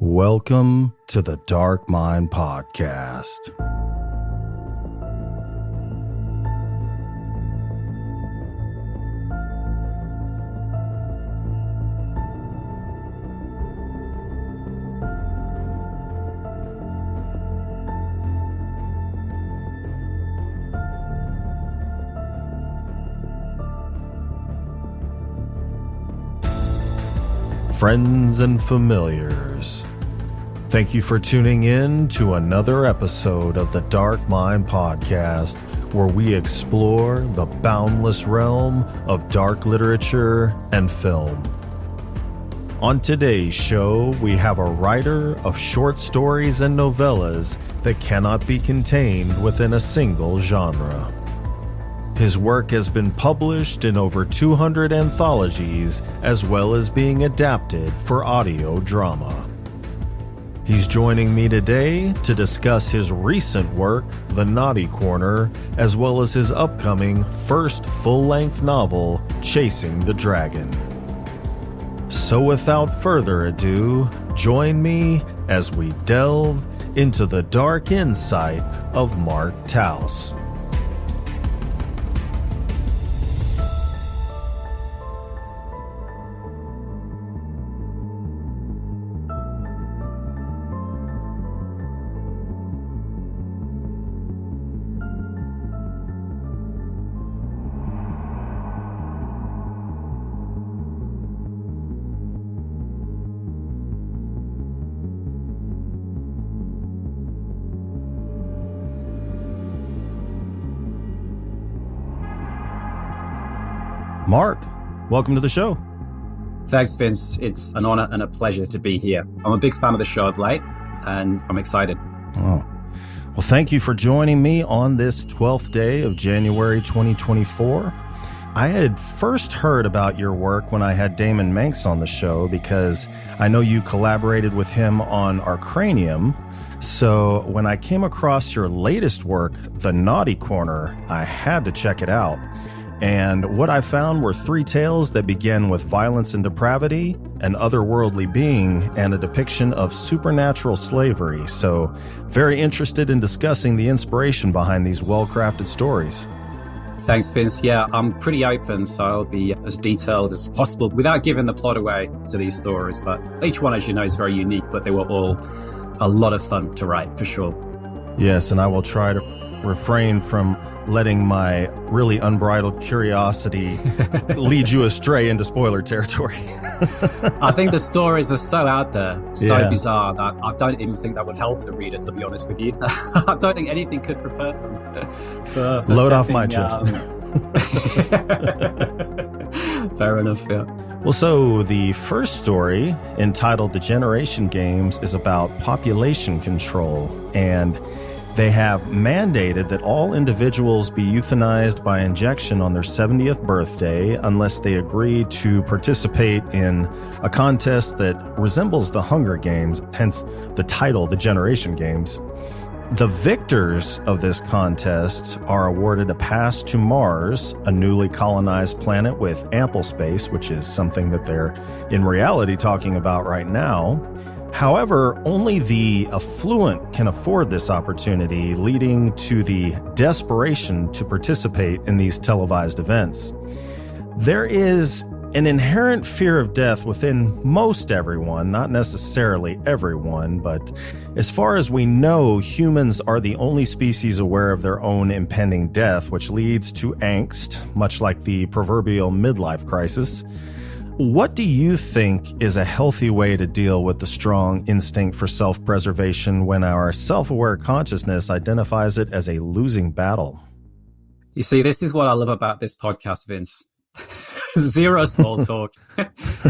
Welcome to the Dark Mind Podcast. Friends and familiars, thank you for tuning in to another episode of the Dark Mind Podcast, where we explore the boundless realm of dark literature and film. On today's show, we have a writer of short stories and novellas that cannot be contained within a single genre. His work has been published in over 200 anthologies, as well as being adapted for audio drama. He's joining me today to discuss his recent work, The Naughty Corner, as well as his upcoming first full-length novel, Chasing the Dragon. So without further ado, join me as we delve into the dark insight of Mark Towse. Mark, welcome to the show. Thanks, Vince. It's an honor and a pleasure to be here. I'm a big fan of the show of late, and I'm excited. Oh, well, thank you for joining me on this 12th day of January 2024. I had first heard about your work when I had Damon Manx on the show because I know you collaborated with him on Arcranium. So when I came across your latest work, The Naughty Corner, I had to check it out. And what I found were three tales that begin with violence and depravity, an otherworldly being, and a depiction of supernatural slavery. So, very interested in discussing the inspiration behind these well-crafted stories. Thanks, Vince. Yeah, I'm pretty open, so I'll be as detailed as possible without giving the plot away to these stories. But each one, as you know, is very unique, but they were all a lot of fun to write, for sure. Yes, and I will try to refrain from letting my really unbridled curiosity lead you astray into spoiler territory. I think the stories are so out there, so bizarre, that I don't even think that would help the reader, to be honest with you. I don't think anything could prepare them for load off my chest. Fair enough, yeah. Well, so the first story, entitled The Generation Games, is about population control, and they have mandated that all individuals be euthanized by injection on their 70th birthday unless they agree to participate in a contest that resembles the Hunger Games, hence the title, The Generation Games. The victors of this contest are awarded a pass to Mars, a newly colonized planet with ample space, which is something that they're in reality talking about right now. However, only the affluent can afford this opportunity, leading to the desperation to participate in these televised events. There is an inherent fear of death within most everyone, not necessarily everyone, but as far as we know, humans are the only species aware of their own impending death, which leads to angst, much like the proverbial midlife crisis. What do you think is a healthy way to deal with the strong instinct for self-preservation when our self-aware consciousness identifies it as a losing battle? You see, this is what I love about this podcast, Vince. Zero small talk.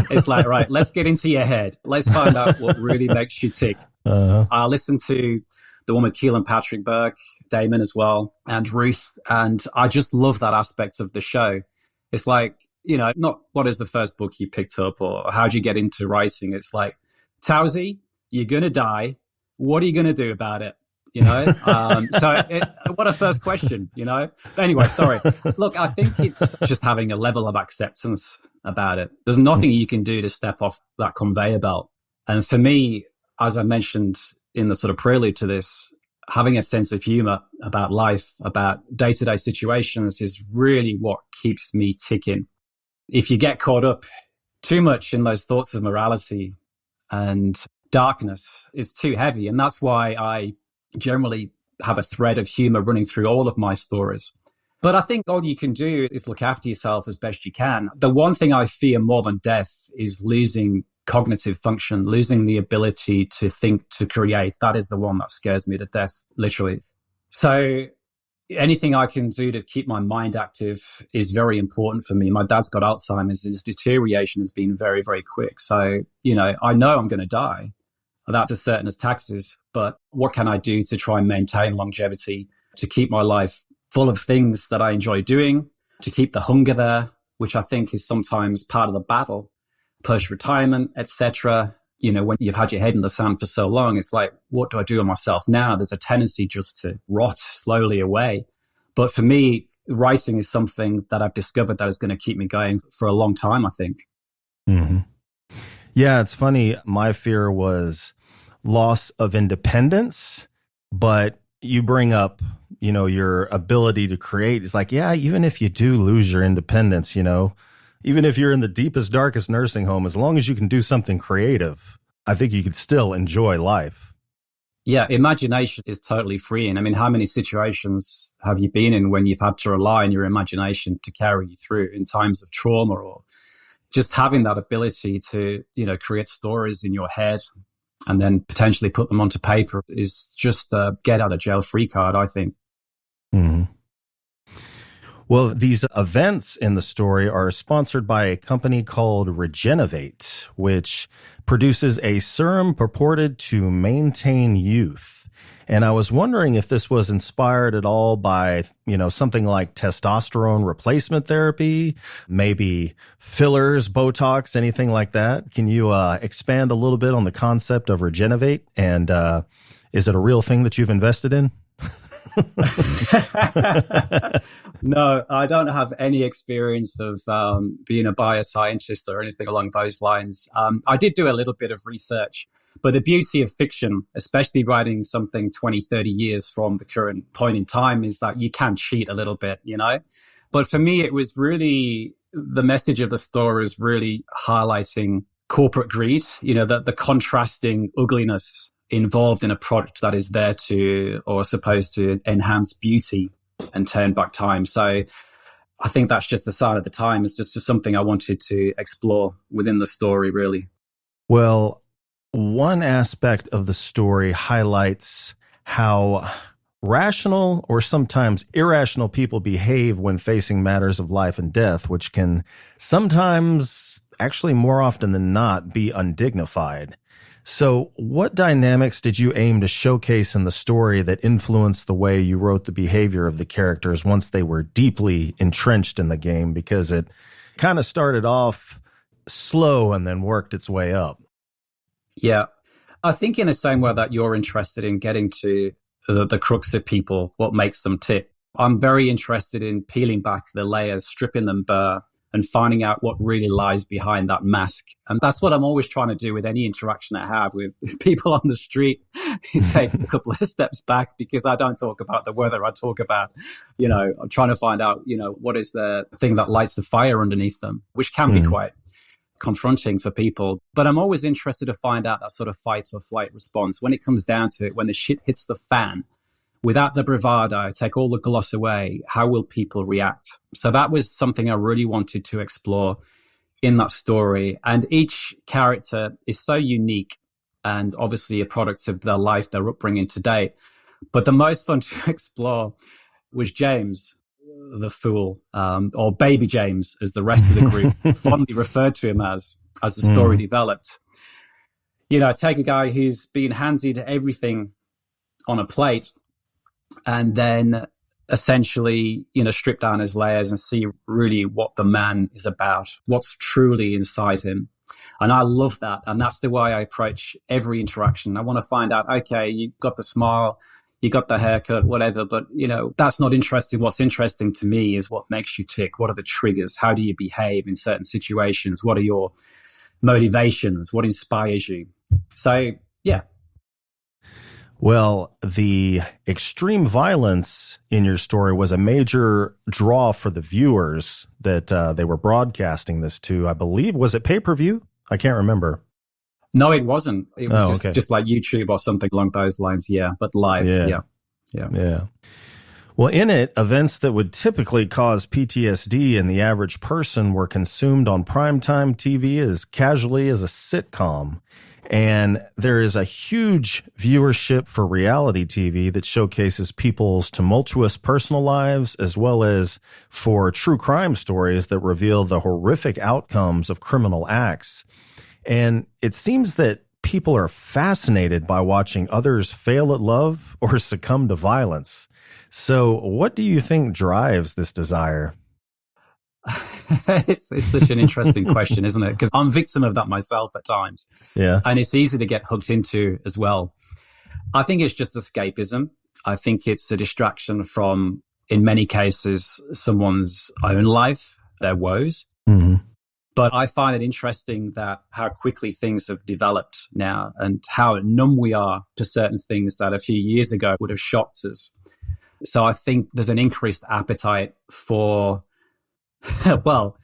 It's like, right, let's get into your head. Let's find out what really makes you tick. I listened to the one with Keelan Patrick Burke, Damon as well, and Ruth, and I just love that aspect of the show. It's like, you know, not what is the first book you picked up or how'd you get into writing? It's like, Towse, you're going to die. What are you going to do about it? You know? What a first question, you know? But anyway, sorry. Look, I think it's just having a level of acceptance about it. There's nothing you can do to step off that conveyor belt. And for me, as I mentioned in the sort of prelude to this, having a sense of humor about life, about day-to-day situations is really what keeps me ticking. If you get caught up too much in those thoughts of morality and darkness, it's too heavy. And that's why I generally have a thread of humor running through all of my stories. But I think all you can do is look after yourself as best you can. The one thing I fear more than death is losing cognitive function, losing the ability to think, to create. That is the one that scares me to death, literally. So anything I can do to keep my mind active is very important for me. My dad's got Alzheimer's. His deterioration has been very, very quick. So, I know I'm going to die. That's as certain as taxes. But what can I do to try and maintain longevity, to keep my life full of things that I enjoy doing, to keep the hunger there, which I think is sometimes part of the battle, post-retirement, etc. When you've had your head in the sand for so long, it's like, what do I do with myself now? There's a tendency just to rot slowly away. But for me, writing is something that I've discovered that is going to keep me going for a long time, I think. Mm-hmm. Yeah, it's funny. My fear was loss of independence, but you bring up, your ability to create. It's like, yeah, even if you do lose your independence, even if you're in the deepest, darkest nursing home, as long as you can do something creative, I think you could still enjoy life. Yeah, imagination is totally freeing. I mean, how many situations have you been in when you've had to rely on your imagination to carry you through in times of trauma, or just having that ability to, create stories in your head and then potentially put them onto paper is just a get out of jail free card, I think. Mm-hmm. Well, these events in the story are sponsored by a company called Regenovate, which produces a serum purported to maintain youth. And I was wondering if this was inspired at all by, something like testosterone replacement therapy, maybe fillers, Botox, anything like that. Can you expand a little bit on the concept of Regenovate? And is it a real thing that you've invested in? No, I don't have any experience of being a bioscientist or anything along those lines. I did do a little bit of research, but the beauty of fiction, especially writing something 20, 30 years from the current point in time, is that you can cheat a little bit, But for me, it was really, the message of the story is really highlighting corporate greed, the contrasting ugliness involved in a product that is there to, or supposed to, enhance beauty and turn back time. So I think that's just the sign of the time. It's just something I wanted to explore within the story, really. Well, one aspect of the story highlights how rational or sometimes irrational people behave when facing matters of life and death, which can sometimes, actually more often than not, be undignified. So what dynamics did you aim to showcase in the story that influenced the way you wrote the behavior of the characters once they were deeply entrenched in the game? Because it kind of started off slow and then worked its way up. Yeah. I think in the same way that you're interested in getting to the crux of people, what makes them tick, I'm very interested in peeling back the layers, stripping them bare, and finding out what really lies behind that mask. And that's what I'm always trying to do with any interaction I have with people on the street. Take a couple of steps back, because I don't talk about the weather. I talk about, I'm trying to find out, what is the thing that lights the fire underneath them, which can be quite confronting for people. But I'm always interested to find out that sort of fight or flight response. When it comes down to it, when the shit hits the fan, without the bravado, take all the gloss away, how will people react? So that was something I really wanted to explore in that story. And each character is so unique and obviously a product of their life, their upbringing to date. But the most fun to explore was James, the fool, or Baby James, as the rest of the group fondly referred to him as the story developed. Take a guy who's been handed everything on a plate, and then essentially, strip down his layers and see really what the man is about, what's truly inside him. And I love that. And that's the way I approach every interaction. I want to find out, okay, you got the smile, you got the haircut, whatever, but, that's not interesting. What's interesting to me is what makes you tick. What are the triggers? How do you behave in certain situations? What are your motivations? What inspires you? So Yeah. Well, the extreme violence in your story was a major draw for the viewers that they were broadcasting this to. I believe, was it pay-per-view? I can't remember. No, it wasn't. It was okay. just like YouTube or something along those lines. Yeah, but live. Yeah. Well, in it, events that would typically cause PTSD in the average person were consumed on primetime TV as casually as a sitcom. And there is a huge viewership for reality TV that showcases people's tumultuous personal lives, as well as for true crime stories that reveal the horrific outcomes of criminal acts. And it seems that people are fascinated by watching others fail at love or succumb to violence. So what do you think drives this desire? It's such an interesting question, isn't it? Because I'm a victim of that myself at times. Yeah. And it's easy to get hooked into as well. I think it's just escapism. I think it's a distraction from, in many cases, someone's own life, their woes. Mm-hmm. But I find it interesting that how quickly things have developed now and how numb we are to certain things that a few years ago would have shocked us. So I think there's an increased appetite for, well,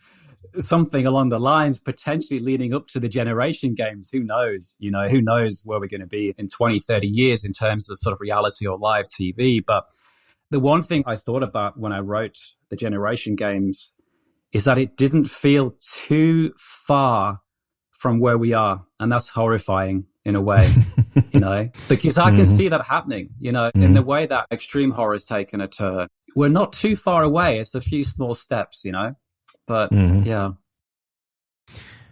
something along the lines potentially leading up to the generation games. Who knows? Who knows where we're going to be in 20, 30 years in terms of sort of reality or live TV. But the one thing I thought about when I wrote the generation games is that it didn't feel too far from where we are. And that's horrifying in a way, because I can see that happening, in the way that extreme horror has taken a turn. We're not too far away. It's a few small steps, but yeah.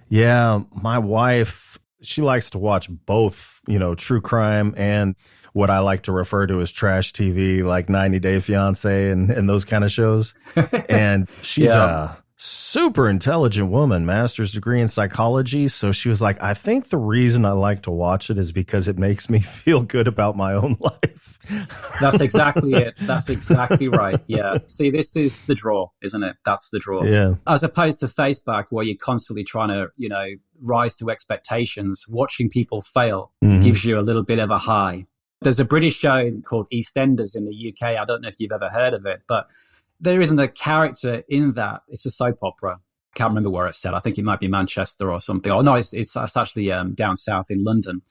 Yeah. My wife, she likes to watch both, true crime and what I like to refer to as trash TV, like 90 Day Fiance and those kind of shows. And she's a super intelligent woman, master's degree in psychology. So she was like, I think the reason I like to watch it is because it makes me feel good about my own life. That's exactly it. That's exactly right. Yeah. See, this is the draw, isn't it? That's the draw. Yeah. As opposed to Facebook, where you're constantly trying to, rise to expectations, watching people fail gives you a little bit of a high. There's a British show called EastEnders in the UK. I don't know if you've ever heard of it, but there isn't a character in that. It's a soap opera. Can't remember where it's set. I think it might be Manchester or something. Oh no, it's actually down south in London.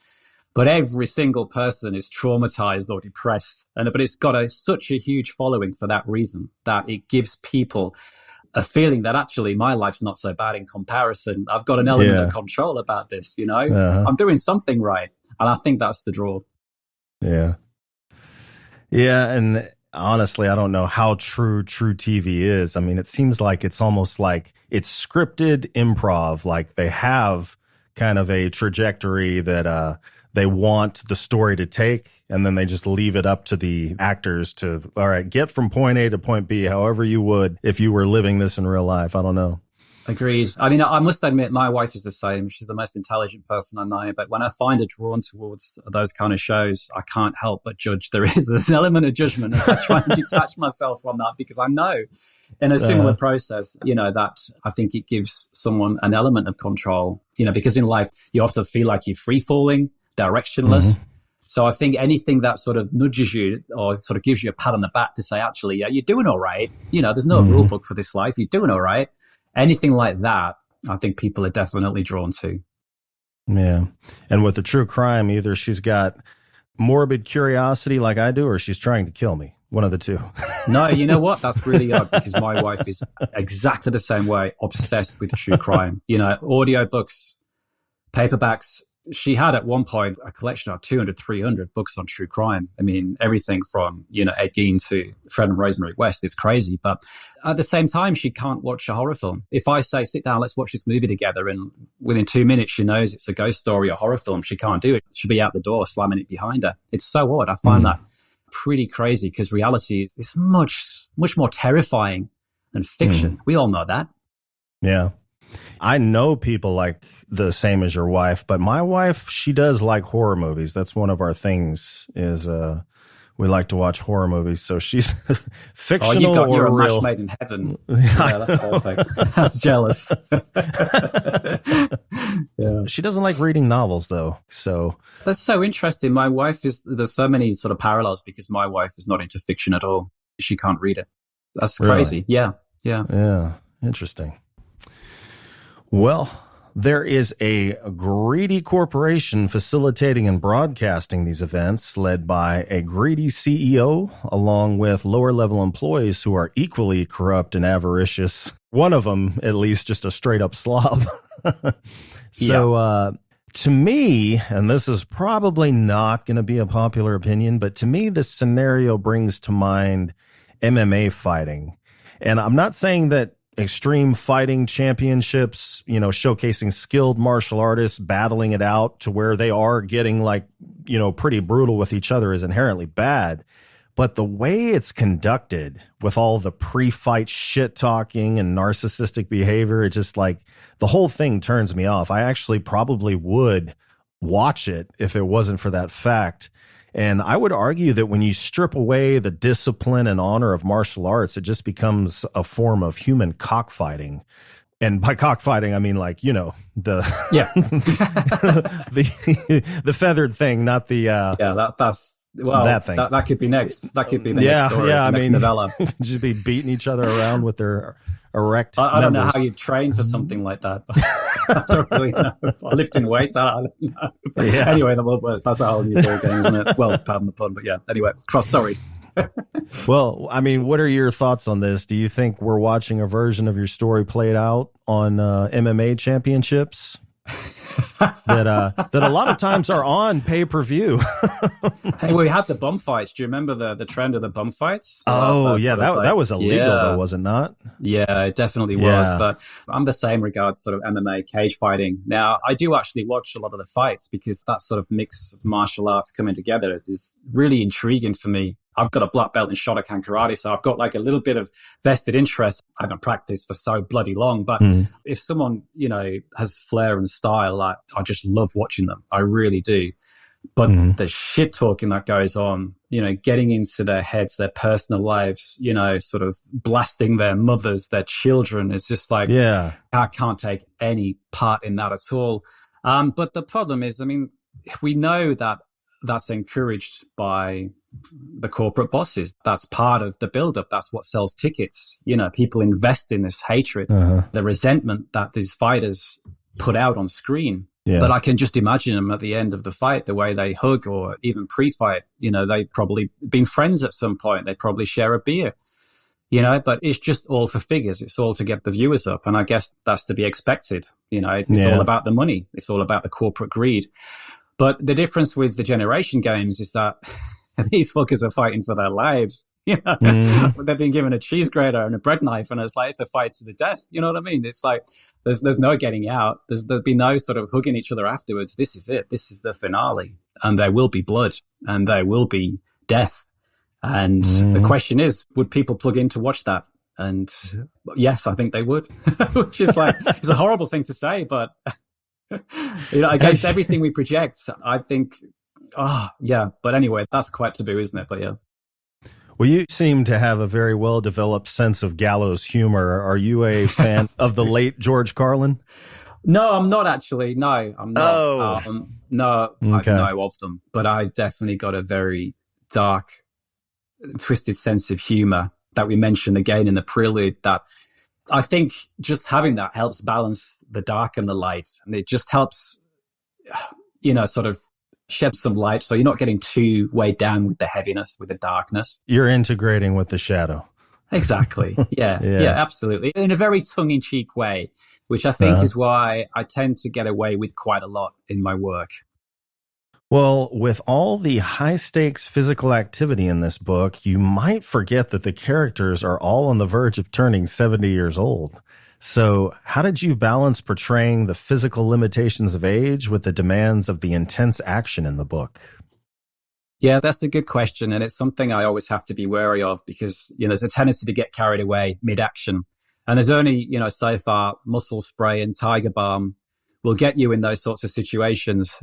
But every single person is traumatized or depressed, but it's got such a huge following for that reason, that it gives people a feeling that actually my life's not so bad in comparison. I've got an element of control about this. I'm doing something right, and I think that's the draw. Yeah, and honestly, I don't know how true TV is. I mean, it seems like it's almost like it's scripted improv. Like they have kind of a trajectory that they want the story to take, and then they just leave it up to the actors to, all right, get from point A to point B, however you would if you were living this in real life. I don't know. Agreed. I mean, I must admit, my wife is the same. She's the most intelligent person I know. But when I find her drawn towards those kind of shows, I can't help but judge. There's an element of judgment. And I try and detach myself from that because I know in a similar process, that I think it gives someone an element of control, because in life, you often feel like you're free falling, directionless. So I think anything that sort of nudges you or sort of gives you a pat on the back to say, actually, yeah, you're doing all right. There's no rule book for this life. You're doing all right. Anything like that, I think people are definitely drawn to. Yeah. And with the true crime, either she's got morbid curiosity like I do, or she's trying to kill me. One of the two. No, you know what? That's really odd because my wife is exactly the same way, obsessed with true crime. Audiobooks, paperbacks. She had at one point a collection of 200, 300 books on true crime. I mean, everything from, Ed Gein to Fred and Rosemary West is crazy. But at the same time, she can't watch a horror film. If I say, sit down, let's watch this movie together, and within 2 minutes, she knows it's a ghost story or horror film, she can't do it. She'll be out the door, slamming it behind her. It's so odd. I find that pretty crazy because reality is much, much more terrifying than fiction. We all know that. Yeah. I know people like the same as your wife, but my wife, she does like horror movies. That's one of our things is we like to watch horror movies. So she's fictional you're or a real. match made in heaven. Yeah, that's perfect. I was jealous. Yeah. She doesn't like reading novels, though. So that's so interesting. There's so many sort of parallels because my wife is not into fiction at all. She can't read it. That's crazy. Really? Yeah. Interesting. Well, there is a greedy corporation facilitating and broadcasting these events, led by a greedy CEO, along with lower-level employees who are equally corrupt and avaricious. One of them, at least, just a straight-up slob. So, to me, and this is probably not going to be a popular opinion, but to me, this scenario brings to mind MMA fighting. And I'm not saying that extreme fighting championships, showcasing skilled martial artists battling it out to where they are getting pretty brutal with each other is inherently bad. But the way it's conducted with all the pre-fight shit talking and narcissistic behavior, it just the whole thing turns me off. I actually probably would watch it if it wasn't for that fact. And I would argue that when you strip away the discipline and honor of martial arts, it just becomes a form of human cockfighting. And by cockfighting, I mean the the fethered thing, not the that thing. That could be next. That could be the next story. Yeah, next novella. Just be beating each other around with their erect. I don't know how you train for something like that. But I don't really know. Lifting weights, I don't know. Yeah. Anyway, that's a whole new game, isn't it? Well, pardon the pun, but yeah. Anyway, sorry. Well, I mean, what are your thoughts on this? Do you think we're watching a version of your story played out on MMA championships that a lot of times are on pay-per-view? Hey, we had the bum fights. Do you remember the trend of the bum fights? That was illegal, though, was it not? Yeah, it definitely was. But I'm the same regards sort of MMA cage fighting. Now, I do actually watch a lot of the fights because that sort of mix of martial arts coming together is really intriguing for me. I've got a black belt in Shotokan karate, so I've got a little bit of vested interest. I haven't practiced for so bloody long, but if someone, has flair and style, I just love watching them. I really do. But the shit talking that goes on, getting into their heads, their personal lives, sort of blasting their mothers, their children, it's just I can't take any part in that at all. But the problem is, we know that that's encouraged by the corporate bosses. That's part of the build-up. That's what sells tickets. People invest in this hatred, the resentment that these fighters put out on screen. Yeah. But I can just imagine them at the end of the fight, the way they hug or even pre-fight. They've probably been friends at some point. They probably share a beer, but it's just all for figures. It's all to get the viewers up. And I guess that's to be expected. It's all about the money. It's all about the corporate greed. But the difference with the generation games is that these fuckers are fighting for their lives. They've been given a cheese grater and a bread knife, and it's a fight to the death. You know what I mean? It's there's no getting out. There'll be no sort of hugging each other afterwards. This is it. This is the finale, and there will be blood, and there will be death. And the question is, would people plug in to watch that? And yes, I think they would. Which is it's a horrible thing to say, but against everything we project, I think. But anyway, that's quite taboo, isn't it? But yeah. Well, you seem to have a very well-developed sense of gallows humor. Are you a fan of the late George Carlin? No, I'm not actually. No, I'm not. Oh. No, okay. I know of them. But I definitely got a very dark, twisted sense of humor that we mentioned again in the prelude, that I think just having that helps balance the dark and the light. And it just helps, sort of shed some light, so you're not getting too weighed down with the heaviness, with the darkness. You're integrating with the shadow. Exactly. Yeah, absolutely. In a very tongue-in-cheek way, which I think is why I tend to get away with quite a lot in my work. Well, with all the high-stakes physical activity in this book, you might forget that the characters are all on the verge of turning 70 years old. So how did you balance portraying the physical limitations of age with the demands of the intense action in the book? Yeah, that's a good question. And it's something I always have to be wary of because, there's a tendency to get carried away mid-action. And there's only, so far, muscle spray and tiger balm will get you in those sorts of situations.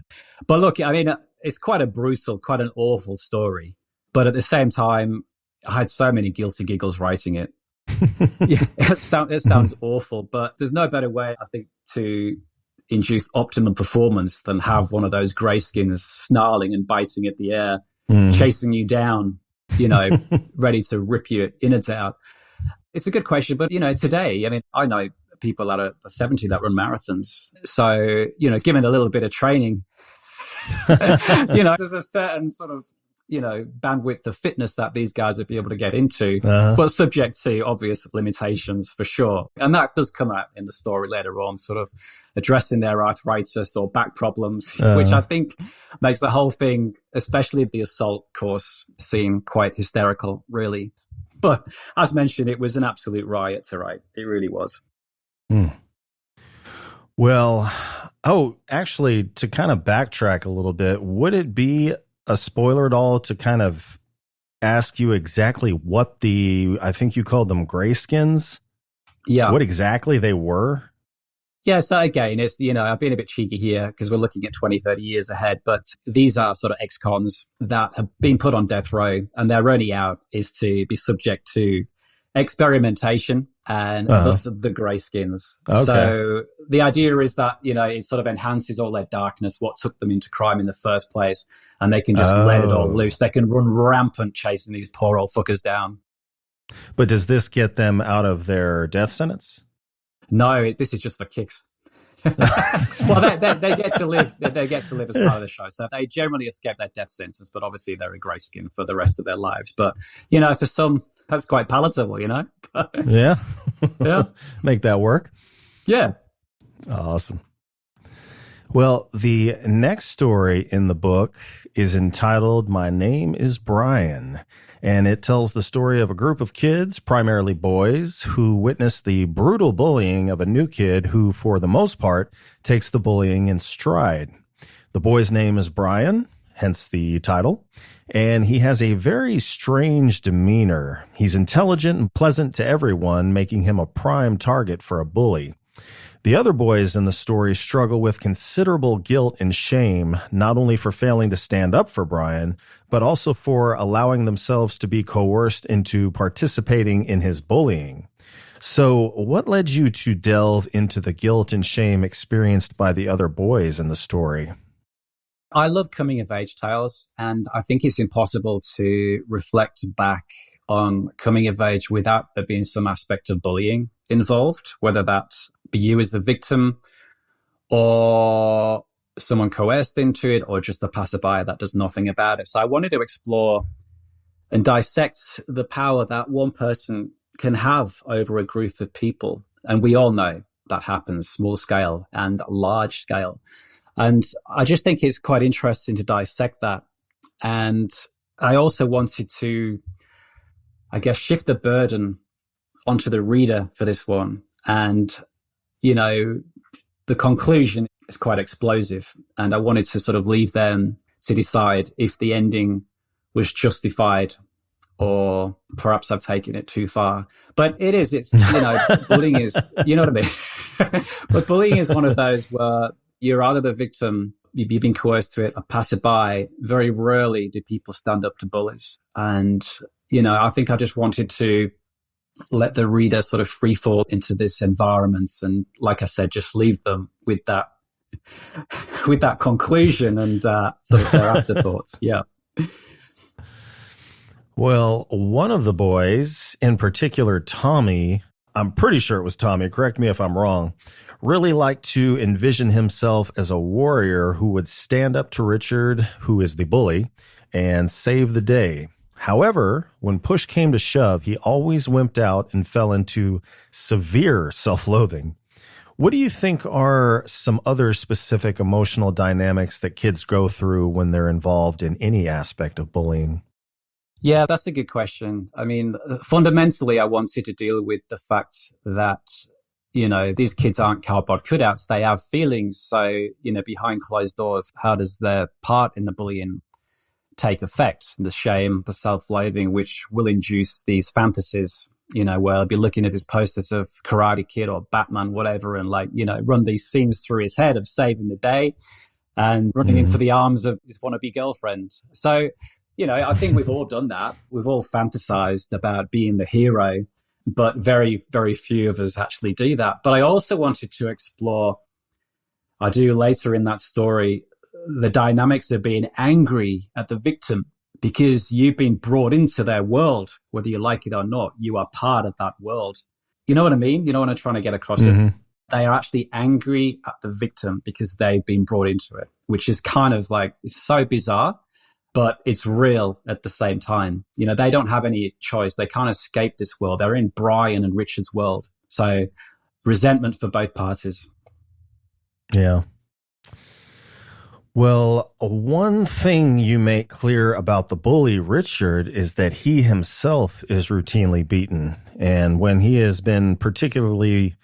But look, it's quite a brutal, quite an awful story. But at the same time, I had so many guilty giggles writing it. Yeah, it sounds awful, but there's no better way, I think, to induce optimum performance than have one of those greyskins snarling and biting at the air, chasing you down, ready to rip your innards out. It's a good question, but, today, I mean, I know people that are 70 that run marathons. So, given a little bit of training, there's a certain sort of, bandwidth of fitness that these guys would be able to get into, but subject to obvious limitations for sure. And that does come out in the story later on, sort of addressing their arthritis or back problems, which I think makes the whole thing, especially the assault course, seem quite hysterical, really. But as mentioned, it was an absolute riot to write. It really was. Well, actually, to kind of backtrack a little bit, would it be a spoiler at all to kind of ask you exactly what I think you called them grayskins? Yeah. What exactly they were? Yeah, so again, it's, I've been a bit cheeky here because we're looking at 20, 30 years ahead, but these are sort of ex-cons that have been put on death row, and their only out is to be subject to experimentation and thus the greyskins. Okay. So the idea is that, it sort of enhances all their darkness, what took them into crime in the first place, and they can just let it all loose. They can run rampant chasing these poor old fuckers down. But does this get them out of their death sentence? No, this is just for kicks. Well, they get to live. They get to live as part of the show, so they generally escape their death sentence. But obviously, they're a greyskin for the rest of their lives. But for some, that's quite palatable. Yeah, yeah, make that work. Yeah, awesome. Well, the next story in the book is entitled "My Name is Brian." And it tells the story of a group of kids, primarily boys, who witness the brutal bullying of a new kid who, for the most part, takes the bullying in stride. The boy's name is Brian, hence the title, and he has a very strange demeanor. He's intelligent and pleasant to everyone, making him a prime target for a bully. The other boys in the story struggle with considerable guilt and shame, not only for failing to stand up for Brian, but also for allowing themselves to be coerced into participating in his bullying. So what led you to delve into the guilt and shame experienced by the other boys in the story? I love coming of age tales, and I think it's impossible to reflect back on coming of age without there being some aspect of bullying involved, whether that be you as the victim or someone coerced into it or just the passerby that does nothing about it. So I wanted to explore and dissect the power that one person can have over a group of people. And we all know that happens, small scale and large scale. And I just think it's quite interesting to dissect that. And I also wanted to, shift the burden onto the reader for this one. And the conclusion is quite explosive, and I wanted to sort of leave them to decide if the ending was justified or perhaps I've taken it too far. But it's, bullying is, you know what I mean? But bullying is one of those where you're either the victim, you've been coerced to it, a passerby. Very rarely do people stand up to bullies. And, I think I just wanted to let the reader sort of free fall into this environment. And like I said, just leave them with that conclusion and sort of their afterthoughts. Yeah. Well, one of the boys, in particular, Tommy, I'm pretty sure it was Tommy, correct me if I'm wrong, really liked to envision himself as a warrior who would stand up to Richard, who is the bully, and save the day. However, when push came to shove, he always wimped out and fell into severe self-loathing. What do you think are some other specific emotional dynamics that kids go through when they're involved in any aspect of bullying? Yeah, that's a good question. I mean, fundamentally, I wanted to deal with the fact that, these kids aren't cardboard cutouts. They have feelings. So, behind closed doors, how does their part in the bullying take effect? The shame, the self-loathing, which will induce these fantasies, where I'll be looking at his posters of Karate Kid or Batman, whatever, and run these scenes through his head of saving the day and running into the arms of his wannabe girlfriend. So, I think we've all done that. We've all fantasized about being the hero, but very, very few of us actually do that. But I also wanted to explore, I do later in that story, the dynamics of being angry at the victim, because you've been brought into their world, whether you like it or not. You are part of that world. You know what I mean? You know what I'm trying to get across it? They are actually angry at the victim because they've been brought into it, which is kind of like, it's so bizarre, but it's real at the same time. They don't have any choice. They can't escape this world. They're in Brian and Richard's world. So resentment for both parties. Yeah. Well, one thing you make clear about the bully, Richard, is that he himself is routinely beaten. And when he has been particularly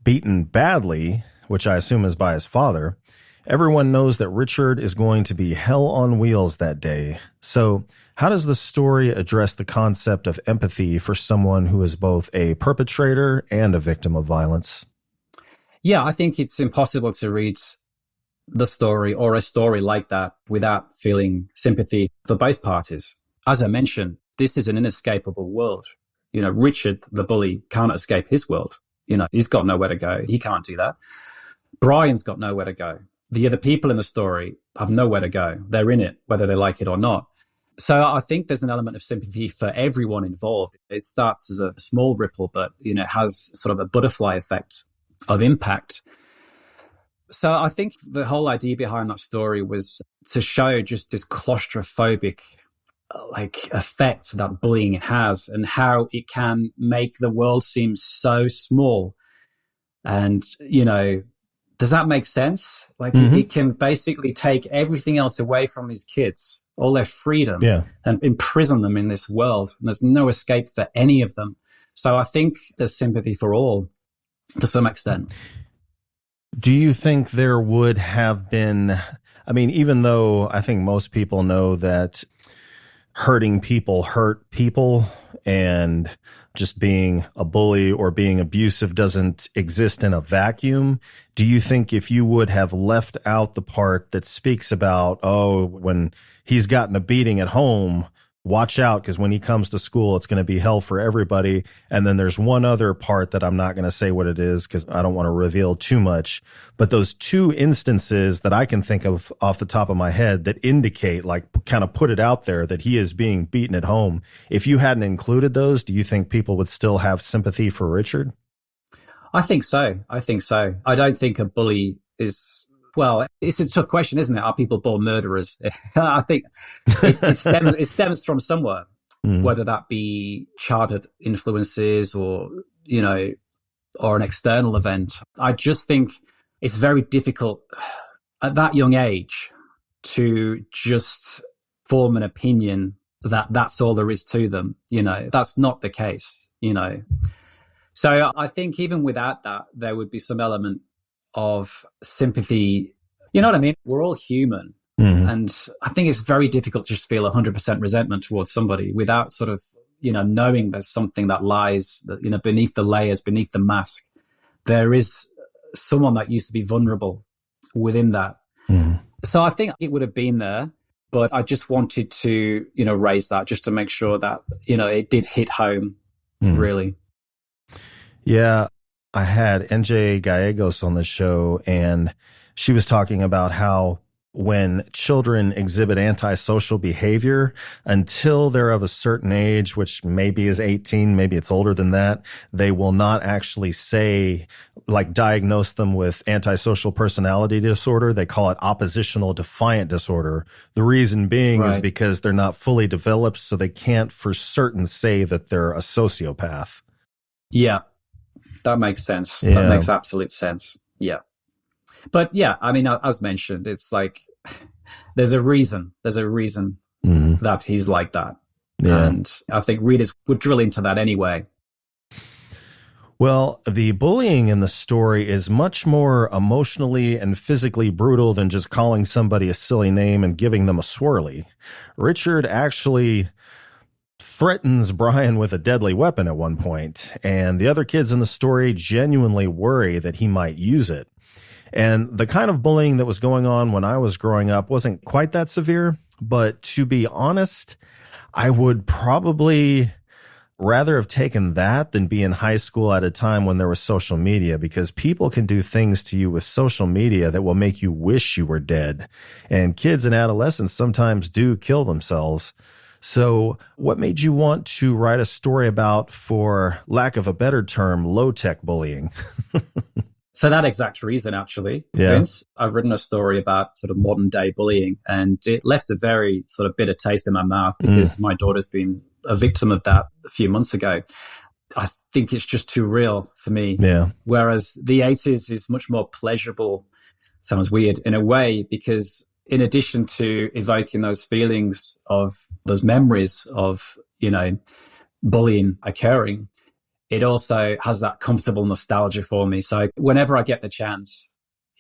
beaten badly, which I assume is by his father, everyone knows that Richard is going to be hell on wheels that day. So how does the story address the concept of empathy for someone who is both a perpetrator and a victim of violence? Yeah, I think it's impossible to read the story or a story like that without feeling sympathy for both parties. As I mentioned, this is an inescapable world. Richard, the bully, can't escape his world. He's got nowhere to go. He can't do that. Brian's got nowhere to go. The other people in the story have nowhere to go. They're in it, whether they like it or not. So I think there's an element of sympathy for everyone involved. It starts as a small ripple, but, it has sort of a butterfly effect of impact. So I think the whole idea behind that story was to show just this claustrophobic effect that bullying has and how it can make the world seem so small. And, does that make sense? It can basically take everything else away from these kids, all their freedom, and imprison them in this world. And there's no escape for any of them. So I think there's sympathy for all to some extent. Do you think there would have been, even though I think most people know that hurting people hurt people, and just being a bully or being abusive doesn't exist in a vacuum, do you think if you would have left out the part that speaks about, when he's gotten a beating at home, watch out, because when he comes to school, it's going to be hell for everybody. And then there's one other part that I'm not going to say what it is because I don't want to reveal too much. But those two instances that I can think of off the top of my head that indicate, kind of put it out there that he is being beaten at home. If you hadn't included those, do you think people would still have sympathy for Richard? I think so. I don't think a bully is... Well, it's a tough question, isn't it? Are people born murderers? I think it stems from somewhere, whether that be childhood influences or, or an external event. I just think it's very difficult at that young age to just form an opinion that that's all there is to them. That's not the case, So I think even without that, there would be some element of sympathy. You know what I mean? We're all human. And I think it's very difficult to just feel 100% resentment towards somebody without sort of, knowing there's something that lies, beneath the layers, beneath the mask. There is someone that used to be vulnerable within that. So I think it would have been there, but I just wanted to, raise that just to make sure that, it did hit home, really. Yeah. I had NJ Gallegos on the show, and she was talking about how when children exhibit antisocial behavior, until they're of a certain age, which maybe is 18, maybe it's older than that, they will not actually diagnose them with antisocial personality disorder. They call it oppositional defiant disorder. The reason being is because they're not fully developed, so they can't for certain say that they're a sociopath. Yeah. That makes sense. Yeah. That makes absolute sense. Yeah. But yeah, as mentioned, it's there's a reason that he's like that. Yeah. And I think readers would drill into that anyway. Well, the bullying in the story is much more emotionally and physically brutal than just calling somebody a silly name and giving them a swirly. Richard actually threatens Brian with a deadly weapon at one point, and the other kids in the story genuinely worry that he might use it. And the kind of bullying that was going on when I was growing up wasn't quite that severe. But to be honest, I would probably rather have taken that than be in high school at a time when there was social media, because people can do things to you with social media that will make you wish you were dead. And kids and adolescents sometimes do kill themselves. So what made you want to write a story about, for lack of a better term, low-tech bullying? For that exact reason, actually, Vince, I've written a story about sort of modern day bullying, and it left a very sort of bitter taste in my mouth because my daughter's been a victim of that a few months ago. I think it's just too real for me. Yeah. Whereas the 80s is much more pleasurable. Sounds weird in a way, because in addition to evoking those feelings of those memories of, you know, bullying occurring, it also has that comfortable nostalgia for me. So whenever I get the chance,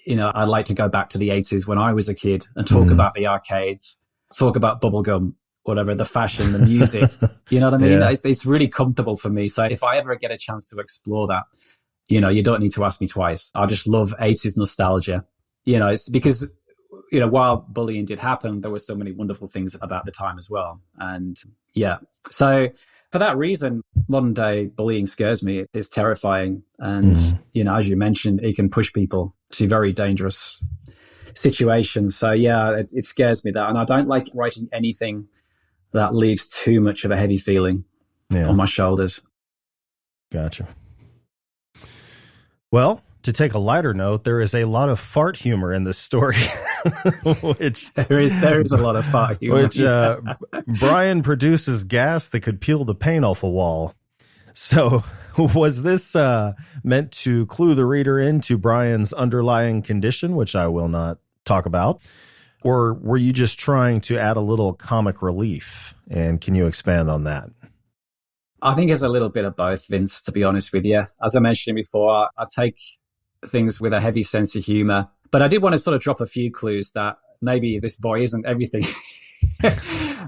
you know, I like to go back to the 80s when I was a kid and talk about the arcades, talk about bubblegum, whatever, the fashion, the music, you know what I mean? Yeah. It's really comfortable for me. So if I ever get a chance to explore that, you know, you don't need to ask me twice. I just love 80s nostalgia. You know, it's because, you know, while bullying did happen, there were so many wonderful things about the time as well. And yeah, so for that reason, modern day bullying scares me. It's terrifying. And, you know, as you mentioned, it can push people to very dangerous situations. So yeah, it scares me that. And I don't like writing anything that leaves too much of a heavy feeling on my shoulders. Gotcha. Well, to take a lighter note, there is a lot of fart humor in this story, which there is a lot of fart humor. Which Brian produces gas that could peel the paint off a wall. So, was this meant to clue the reader into Brian's underlying condition, which I will not talk about, or were you just trying to add a little comic relief? And can you expand on that? I think it's a little bit of both, Vince, to be honest with you. As I mentioned before, I take things with a heavy sense of humor, but I did want to sort of drop a few clues that maybe this boy isn't everything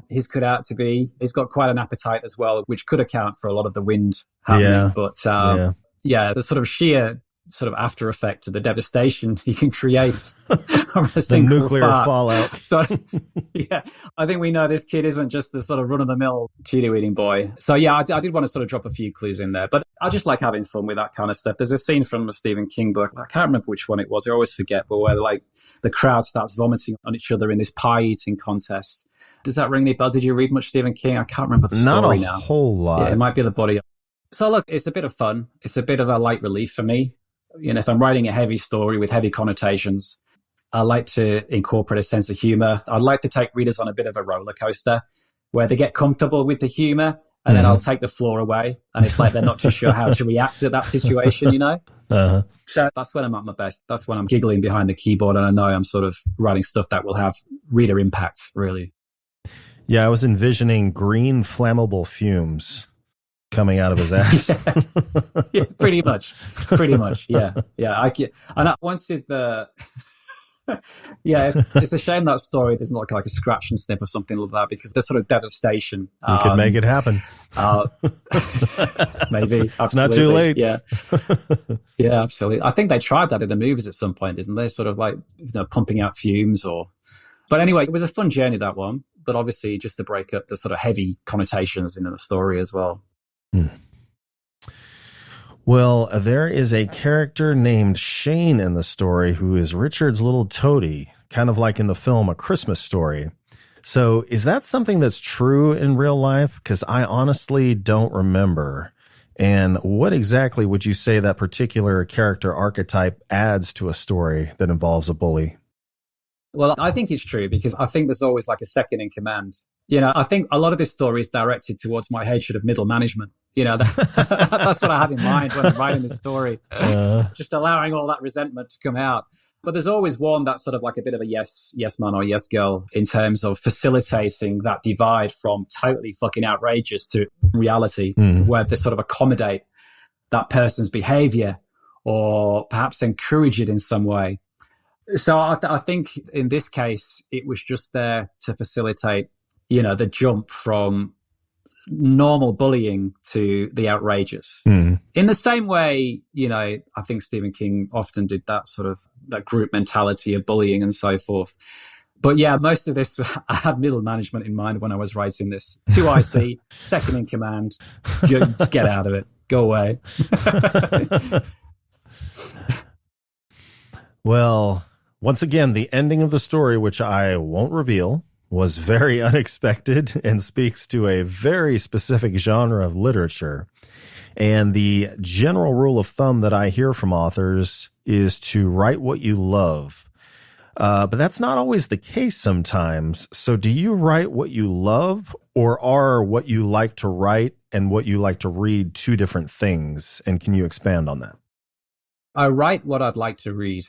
he's cut out to be. He's got quite an appetite as well, which could account for a lot of the wind happening. But the sort of sheer sort of after effect to the devastation you can create from a single nuclear fart. Fallout. So yeah, I think we know this kid isn't just the sort of run-of-the-mill Cheeto eating boy. So yeah, I did want to sort of drop a few clues in there, but I just like having fun with that kind of stuff. There's a scene from a Stephen King book, I can't remember which one it was, I always forget, but where like the crowd starts vomiting on each other in this pie eating contest. Does that ring any bell? Did you read much Stephen King? I can't remember the story now. Not a whole lot. Yeah, it might be the body. So look, it's a bit of fun. It's a bit of a light relief for me. You know, if I'm writing a heavy story with heavy connotations, I like to incorporate a sense of humor. I'd like to take readers on a bit of a roller coaster where they get comfortable with the humor and then I'll take the floor away. And it's like they're not too sure how to react to that situation, you know? So that's when I'm at my best. That's when I'm giggling behind the keyboard and I know I'm sort of writing stuff that will have reader impact, really. Yeah, I was envisioning green flammable fumes coming out of his ass. Yeah, pretty much. Yeah. And once it, it's a shame that story there's not like a scratch and sniff or something like that, because there's sort of devastation. You could make it happen. Maybe. It's not too late. Yeah. Yeah, absolutely. I think they tried that in the movies at some point, didn't they? Sort of like, you know, pumping out fumes but anyway, it was a fun journey, that one. But obviously just to break up the sort of heavy connotations in the story as well. Well, there is a character named Shane in the story who is Richard's little toady, kind of like in the film A Christmas Story. So is that something that's true in real life? Because I honestly don't remember. And what exactly would you say that particular character archetype adds to a story that involves a bully? Well, I think it's true because I think there's always like a second in command. You know, I think a lot of this story is directed towards my hatred of middle management. You know, that's what I have in mind when I'm writing this story. Just allowing all that resentment to come out. But there's always one that's sort of like a bit of a yes man or yes girl in terms of facilitating that divide from totally fucking outrageous to reality, where they sort of accommodate that person's behavior or perhaps encourage it in some way. So I think in this case, it was just there to facilitate, you know, the jump from normal bullying to the outrageous. In the same way, you know, I think Stephen King often did that sort of that group mentality of bullying and so forth. But yeah, most of this, I had middle management in mind when I was writing this. 2 IC, second in command, get out of it, go away. Well, once again, the ending of the story, which I won't reveal, was very unexpected and speaks to a very specific genre of literature. And the general rule of thumb that I hear from authors is to write what you love. But that's not always the case sometimes. So do you write what you love, or are what you like to write and what you like to read two different things? And can you expand on that? I write what I'd like to read,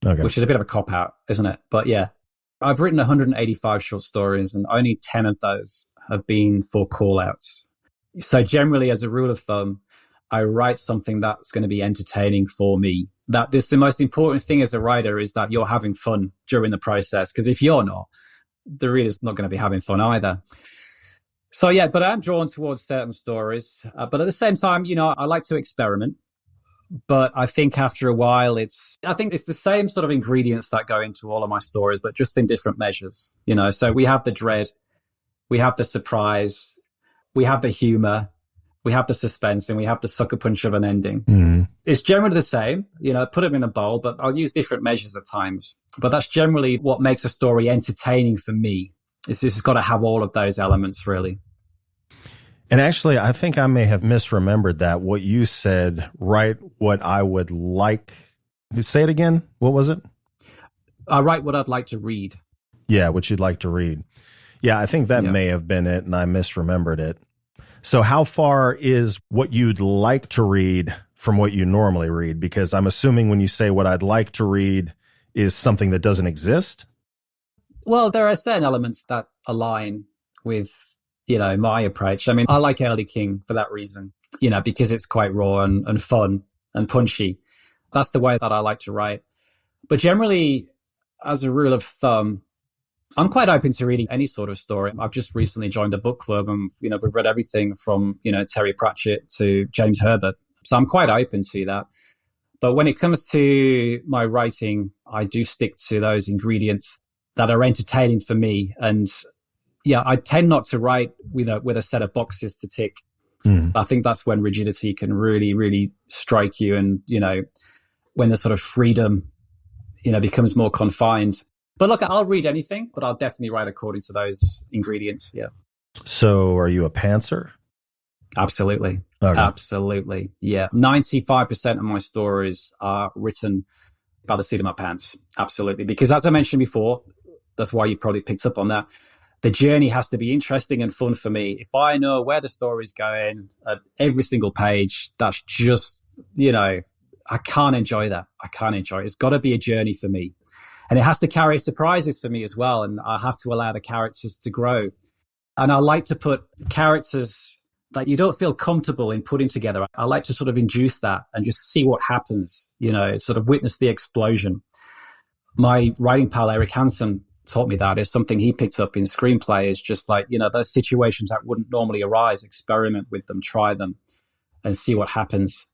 which is a bit of a cop-out, isn't it? But yeah, I've written 185 short stories, and only 10 of those have been for call-outs. So generally, as a rule of thumb, I write something that's going to be entertaining for me. The most important thing as a writer is that you're having fun during the process. Because if you're not, the reader's not going to be having fun either. So yeah, but I'm drawn towards certain stories. But at the same time, I like to experiment. But I think after a while, it's the same sort of ingredients that go into all of my stories, but just in different measures. So we have the dread, we have the surprise, we have the humor, we have the suspense, and we have the sucker punch of an ending. Mm. It's generally the same, put them in a bowl, but I'll use different measures at times. But that's generally what makes a story entertaining for me. It's got to have all of those elements, really. And actually, I think I may have misremembered that. What you said, write what I would like. Say it again. What was it? I write what I'd like to read. Yeah, what you'd like to read. Yeah, I think that may have been it, and I misremembered it. So how far is what you'd like to read from what you normally read? Because I'm assuming when you say what I'd like to read is something that doesn't exist? Well, there are certain elements that align with my approach. I mean, I like Early King for that reason, because it's quite raw and fun and punchy. That's the way that I like to write. But generally, as a rule of thumb, I'm quite open to reading any sort of story. I've just recently joined a book club and, we've read everything from, Terry Pratchett to James Herbert. So I'm quite open to that. But when it comes to my writing, I do stick to those ingredients that are entertaining for me. And yeah, I tend not to write with a set of boxes to tick. Mm. I think that's when rigidity can really, really strike you. And, when the sort of freedom, becomes more confined. But look, I'll read anything, but I'll definitely write according to those ingredients. Yeah. So are you a pantser? Absolutely. Okay. Absolutely. Yeah. 95% of my stories are written by the seat of my pants. Absolutely. Because as I mentioned before, that's why you probably picked up on that. The journey has to be interesting and fun for me. If I know where the story's going at every single page, that's just, I can't enjoy that. I can't enjoy it. It's got to be a journey for me. And it has to carry surprises for me as well. And I have to allow the characters to grow. And I like to put characters that you don't feel comfortable in putting together. I like to sort of induce that and just see what happens, sort of witness the explosion. My writing pal, Eric Hansen, taught me that. It's something he picked up in screenplay, is just like, those situations that wouldn't normally arise, experiment with them, try them and see what happens.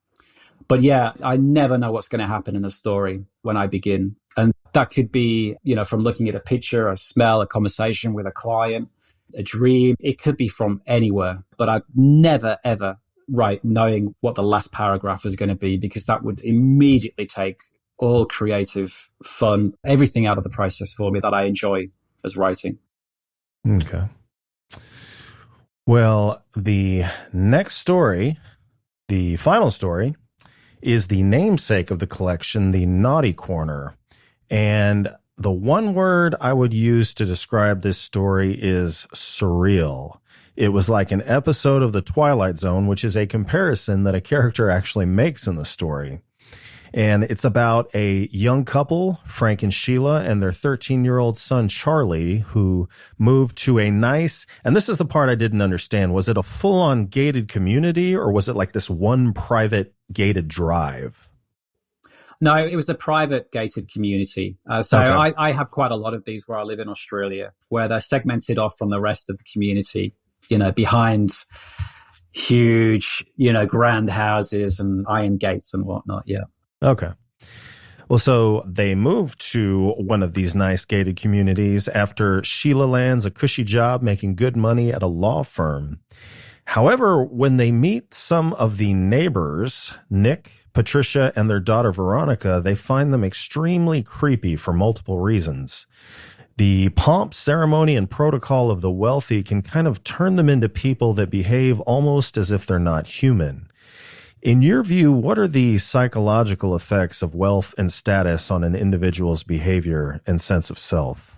But yeah, I never know what's going to happen in a story when I begin. And that could be, from looking at a picture, a smell, a conversation with a client, a dream. It could be from anywhere. But I'd never, ever write knowing what the last paragraph is going to be, because that would immediately take all creative fun, everything out of the process for me that I enjoy as writing. Okay. Well, the next story, the final story, is the namesake of the collection, The Naughty Corner. And the one word I would use to describe this story is surreal. It was like an episode of The Twilight Zone, which is a comparison that a character actually makes in the story. And it's about a young couple, Frank and Sheila, and their 13-year-old son, Charlie, who moved to a nice, and this is the part I didn't understand, was it a full-on gated community, or was it like this one private gated drive? No, it was a private gated community. Okay. I have quite a lot of these where I live in Australia, where they're segmented off from the rest of the community, behind huge, grand houses and iron gates and whatnot. Yeah. Okay. Well, so they moved to one of these nice gated communities after Sheila lands a cushy job making good money at a law firm. However, when they meet some of the neighbors, Nick, Patricia, and their daughter Veronica, they find them extremely creepy for multiple reasons. The pomp, ceremony, and protocol of the wealthy can kind of turn them into people that behave almost as if they're not human. In your view, what are the psychological effects of wealth and status on an individual's behavior and sense of self?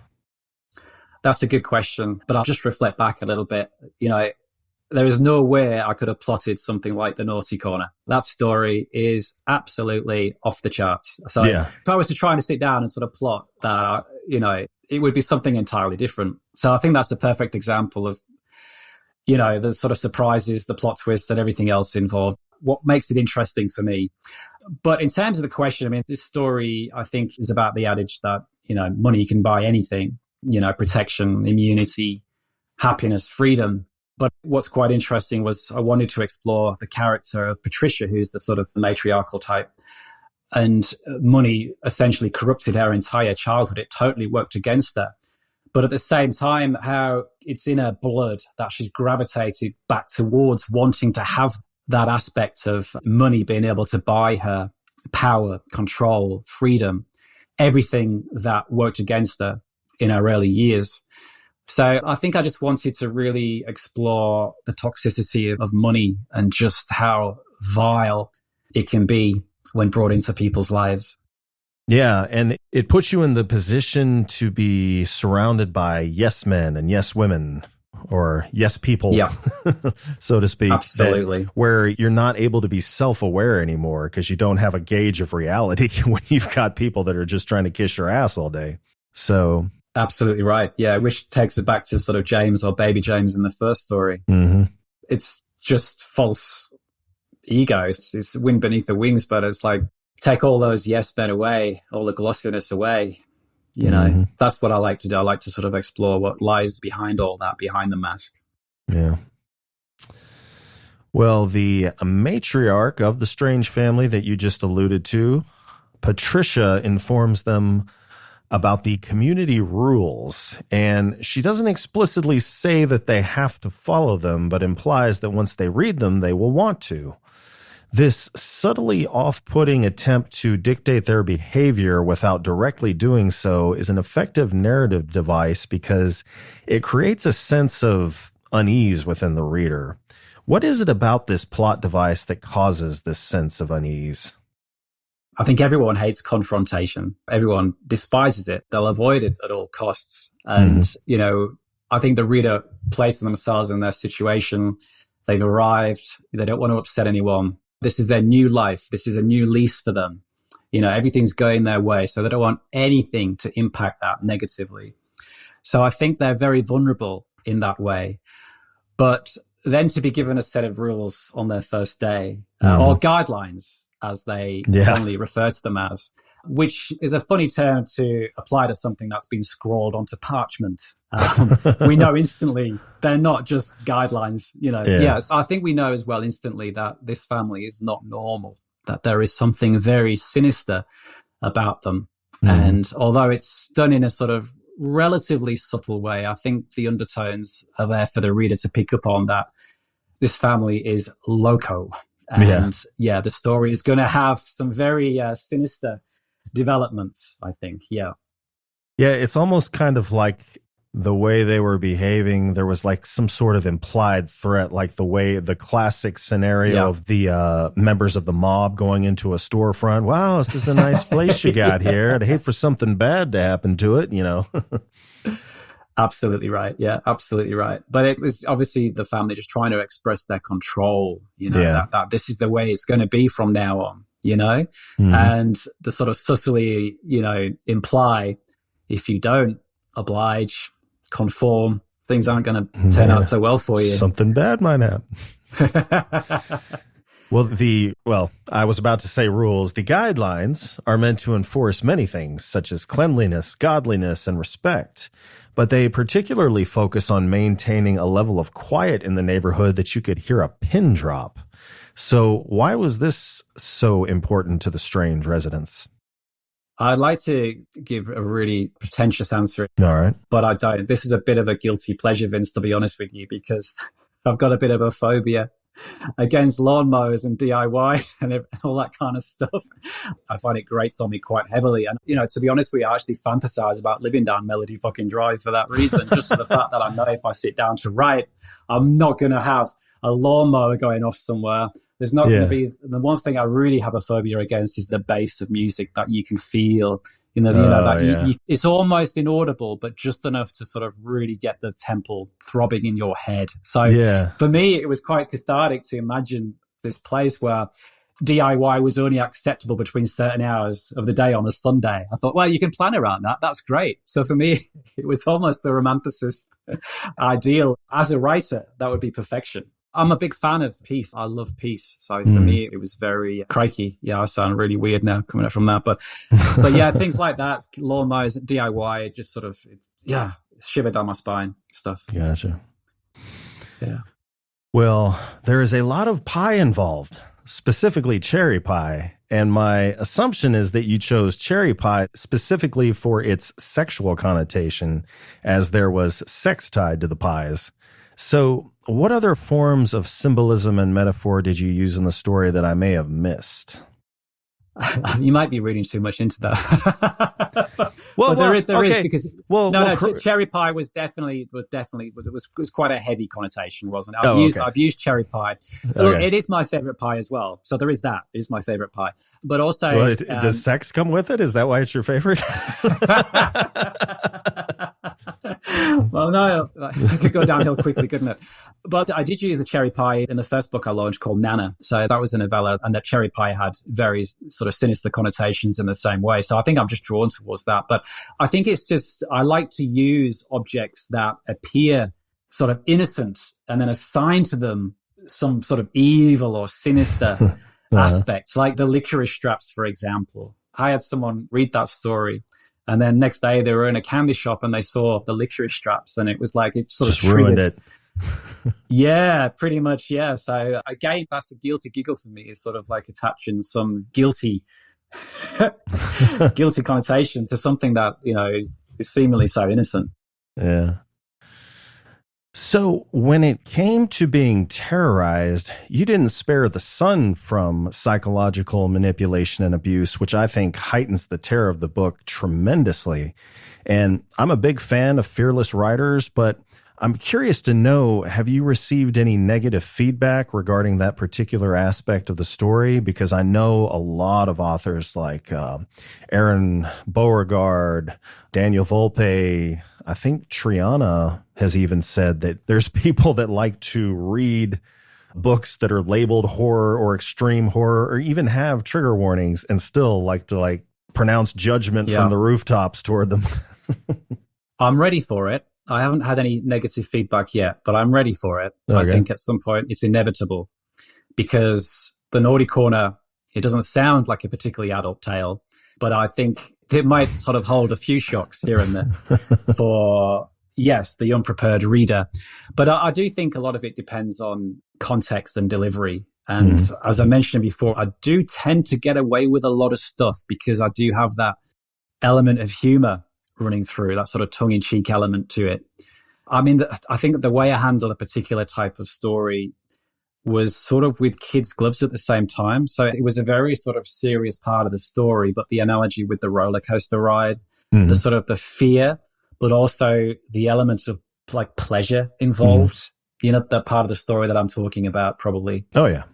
That's a good question, but I'll just reflect back a little bit. There is no way I could have plotted something like The Naughty Corner. That story is absolutely off the charts. So if I was to try and sit down and sort of plot that, it would be something entirely different. So I think that's a perfect example of, the sort of surprises, the plot twists and everything else involved. What makes it interesting for me. But in terms of the question, I mean, this story, I think, is about the adage that, money can buy anything, protection, immunity, happiness, freedom. But what's quite interesting was I wanted to explore the character of Patricia, who's the sort of matriarchal type. And money essentially corrupted her entire childhood. It totally worked against her. But at the same time, how it's in her blood that she's gravitated back towards wanting to have that aspect of money being able to buy her power, control, freedom, everything that worked against her in her early years. So I think I just wanted to really explore the toxicity of money and just how vile it can be when brought into people's lives. Yeah, and it puts you in the position to be surrounded by yes men and yes women, or yes people, so to speak. Absolutely. Where you're not able to be self-aware anymore because you don't have a gauge of reality when you've got people that are just trying to kiss your ass all day. So... Absolutely right. Yeah, which takes it back to sort of James or baby James in the first story. Mm-hmm. It's just false ego. It's wind beneath the wings, but it's like, take all those yes men away, all the glossiness away. That's what I like to do. I like to sort of explore what lies behind all that, behind the mask. Yeah. Well, the matriarch of the strange family that you just alluded to, Patricia, informs them about the community rules, and she doesn't explicitly say that they have to follow them, but implies that once they read them, they will want to. This subtly off-putting attempt to dictate their behavior without directly doing so is an effective narrative device because it creates a sense of unease within the reader. What is it about this plot device that causes this sense of unease? I think everyone hates confrontation. Everyone despises it. They'll avoid it at all costs. And, I think the reader places themselves in their situation. They've arrived. They don't want to upset anyone. This is their new life. This is a new lease for them. Everything's going their way. So they don't want anything to impact that negatively. So I think they're very vulnerable in that way. But then to be given a set of rules on their first day, or guidelines, as they commonly refer to them as, which is a funny term to apply to something that's been scrawled onto parchment. We know instantly they're not just guidelines, So I think we know as well instantly that this family is not normal, that there is something very sinister about them. And although it's done in a sort of relatively subtle way, I think the undertones are there for the reader to pick up on that this family is loco. And the story is going to have some very sinister developments, I think. Yeah, it's almost kind of like the way they were behaving. There was like some sort of implied threat, like the classic scenario of the members of the mob going into a storefront. Wow, this is a nice place you got here. I'd hate for something bad to happen to it, Absolutely right. Yeah, absolutely right. But it was obviously the family just trying to express their control, that this is the way it's going to be from now on, and the sort of subtly, imply if you don't oblige, conform, things aren't going to turn out so well for you. Something bad might happen. Well, I was about to say rules. The guidelines are meant to enforce many things, such as cleanliness, godliness, and respect. But they particularly focus on maintaining a level of quiet in the neighborhood that you could hear a pin drop. So why was this so important to the strange residents? I'd like to give a really pretentious answer. All right. But I don't. This is a bit of a guilty pleasure, Vince, to be honest with you, because I've got a bit of a phobia against lawnmowers and DIY and all that kind of stuff. I find it grates on me quite heavily. And, to be honest, I actually fantasize about living down Melody fucking Drive for that reason, just for the fact that I know if I sit down to write, I'm not going to have a lawnmower going off somewhere. There's not going to be, the one thing I really have a phobia against is the bass of music that you can feel. It's almost inaudible, but just enough to sort of really get the tempo throbbing in your head. So for me, it was quite cathartic to imagine this place where DIY was only acceptable between certain hours of the day on a Sunday. I thought, well, you can plan around that. That's great. So for me, it was almost the romanticist ideal. As a writer, that would be perfection. I'm a big fan of peace. I love peace. So for me, it was very crikey. Yeah, I sound really weird now coming up from that. But yeah, things like that, lawnmowers, DIY, just sort of, shiver down my spine stuff. Gotcha. Yeah. Well, there is a lot of pie involved, specifically cherry pie. And my assumption is that you chose cherry pie specifically for its sexual connotation, as there was sex tied to the pies. So what other forms of symbolism and metaphor did you use in the story that I may have missed? You might be reading too much into that. But there is because cherry pie was definitely quite a heavy connotation, wasn't it? I've used cherry pie. Look, it is my favorite pie as well. So there is that. It is my favorite pie. But also, does sex come with it? Is that why it's your favorite? Well, no, it could go downhill quickly, couldn't it? But I did use the cherry pie in the first book I launched called Nana. So that was a novella, and that cherry pie had very sort of sinister connotations in the same way. So I think I'm just drawn towards that. But I think it's just, I like to use objects that appear sort of innocent and then assign to them some sort of evil or sinister aspects, like the licorice straps, for example. I had someone read that story, and then next day they were in a candy shop and they saw the licorice straps, and it was like it sort just of ruined it. Yeah, pretty much. Yeah. So again, that's a guilty giggle for me, is sort of like attaching some guilty connotation to something that, is seemingly so innocent. Yeah. So when it came to being terrorized, you didn't spare the son from psychological manipulation and abuse, which I think heightens the terror of the book tremendously. And I'm a big fan of fearless writers, but I'm curious to know, have you received any negative feedback regarding that particular aspect of the story? Because I know a lot of authors like Aaron Beauregard, Daniel Volpe, I think Triana has even said that there's people that like to read books that are labeled horror or extreme horror, or even have trigger warnings, and still like to pronounce judgment from the rooftops toward them. I'm ready for it. I haven't had any negative feedback yet, but I'm ready for it. Okay. I think at some point it's inevitable, because the Naughty Corner, it doesn't sound like a particularly adult tale, but I think it might sort of hold a few shocks here and there for, yes, the unprepared reader. But I do think a lot of it depends on context and delivery. And as I mentioned before, I do tend to get away with a lot of stuff because I do have that element of humor running through, that sort of tongue-in-cheek element to it. I mean, I think the way I handle a particular type of story was sort of with kids' gloves at the same time. So it was a very sort of serious part of the story, but the analogy with the roller coaster ride, the sort of the fear, but also the element of like pleasure involved, the part of the story that I'm talking about probably. Oh, yeah.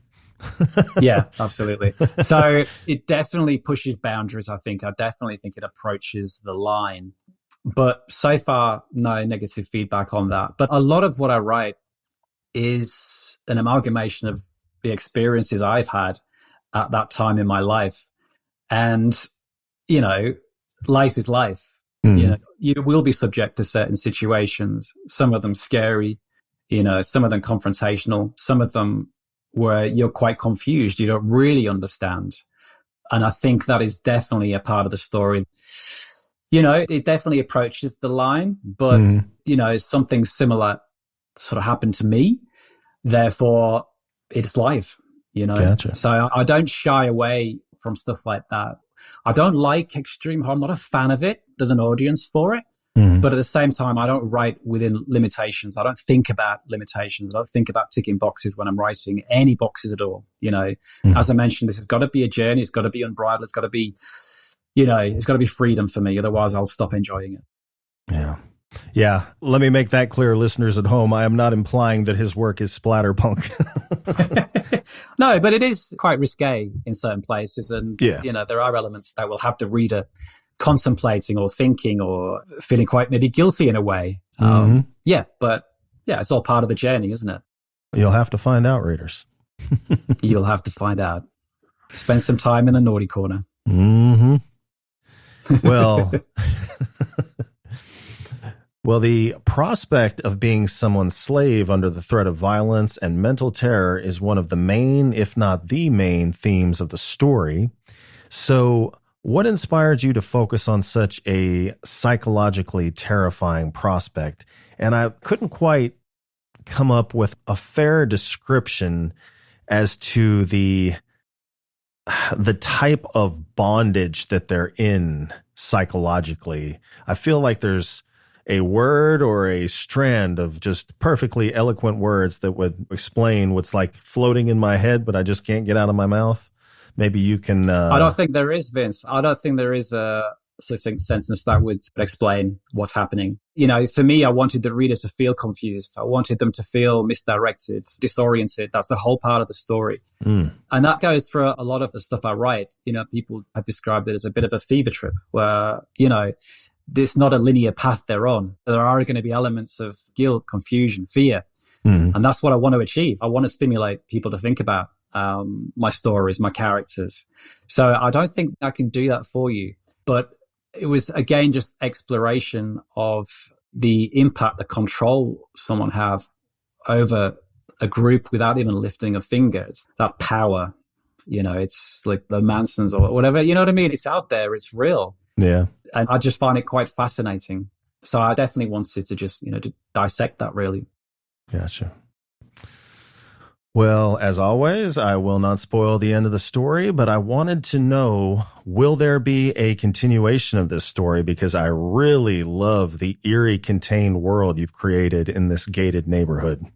Yeah, absolutely. So it definitely pushes boundaries, I think. I definitely think it approaches the line. But so far, no negative feedback on that. But a lot of what I write is an amalgamation of the experiences I've had at that time in my life. And, life is life. You will be subject to certain situations, some of them scary, some of them confrontational, some of them where you're quite confused, you don't really understand. And I think that is definitely a part of the story. It definitely approaches the line, but, something similar sort of happened to me. Therefore, it's life, Gotcha. So I don't shy away from stuff like that. I don't like extreme horror. I'm not a fan of it. There's an audience for it. But at the same time, I don't write within limitations. I don't think about limitations. I don't think about ticking boxes when I'm writing any boxes at all. As I mentioned, this has got to be a journey. It's got to be unbridled. It's got to be, it's got to be freedom for me. Otherwise, I'll stop enjoying it. Yeah. Yeah. Let me make that clear, listeners at home. I am not implying that his work is splatterpunk. No, but it is quite risque in certain places. And, there are elements that will have the reader contemplating or thinking or feeling quite maybe guilty in a way. But it's all part of the journey, isn't it? You'll have to find out, readers. You'll have to find out. Spend some time in the naughty corner. Well, the prospect of being someone's slave under the threat of violence and mental terror is one of the main, if not the main, themes of the story. So, what inspired you to focus on such a psychologically terrifying prospect? And I couldn't quite come up with a fair description as to the type of bondage that they're in psychologically. I feel like there's a word or a strand of just perfectly eloquent words that would explain what's like floating in my head, but I just can't get out of my mouth. Maybe you can... I don't think there is, Vince. I don't think there is a succinct sentence that would explain what's happening. For me, I wanted the reader to feel confused. I wanted them to feel misdirected, disoriented. That's a whole part of the story. And that goes for a lot of the stuff I write. People have described it as a bit of a fever trip where, there's not a linear path they're on. There are going to be elements of guilt, confusion, fear. And that's what I want to achieve. I want to stimulate people to think about my stories, my characters. So I don't think I can do that for you. But it was, again, just exploration of the impact, the control someone have over a group without even lifting a finger. It's that power, it's like the Mansons or whatever, you know what I mean? It's out there, it's real. Yeah. And I just find it quite fascinating. So I definitely wanted to just, to dissect that really. Gotcha. Well, as always, I will not spoil the end of the story, but I wanted to know, will there be a continuation of this story? Because I really love the eerie contained world you've created in this gated neighborhood.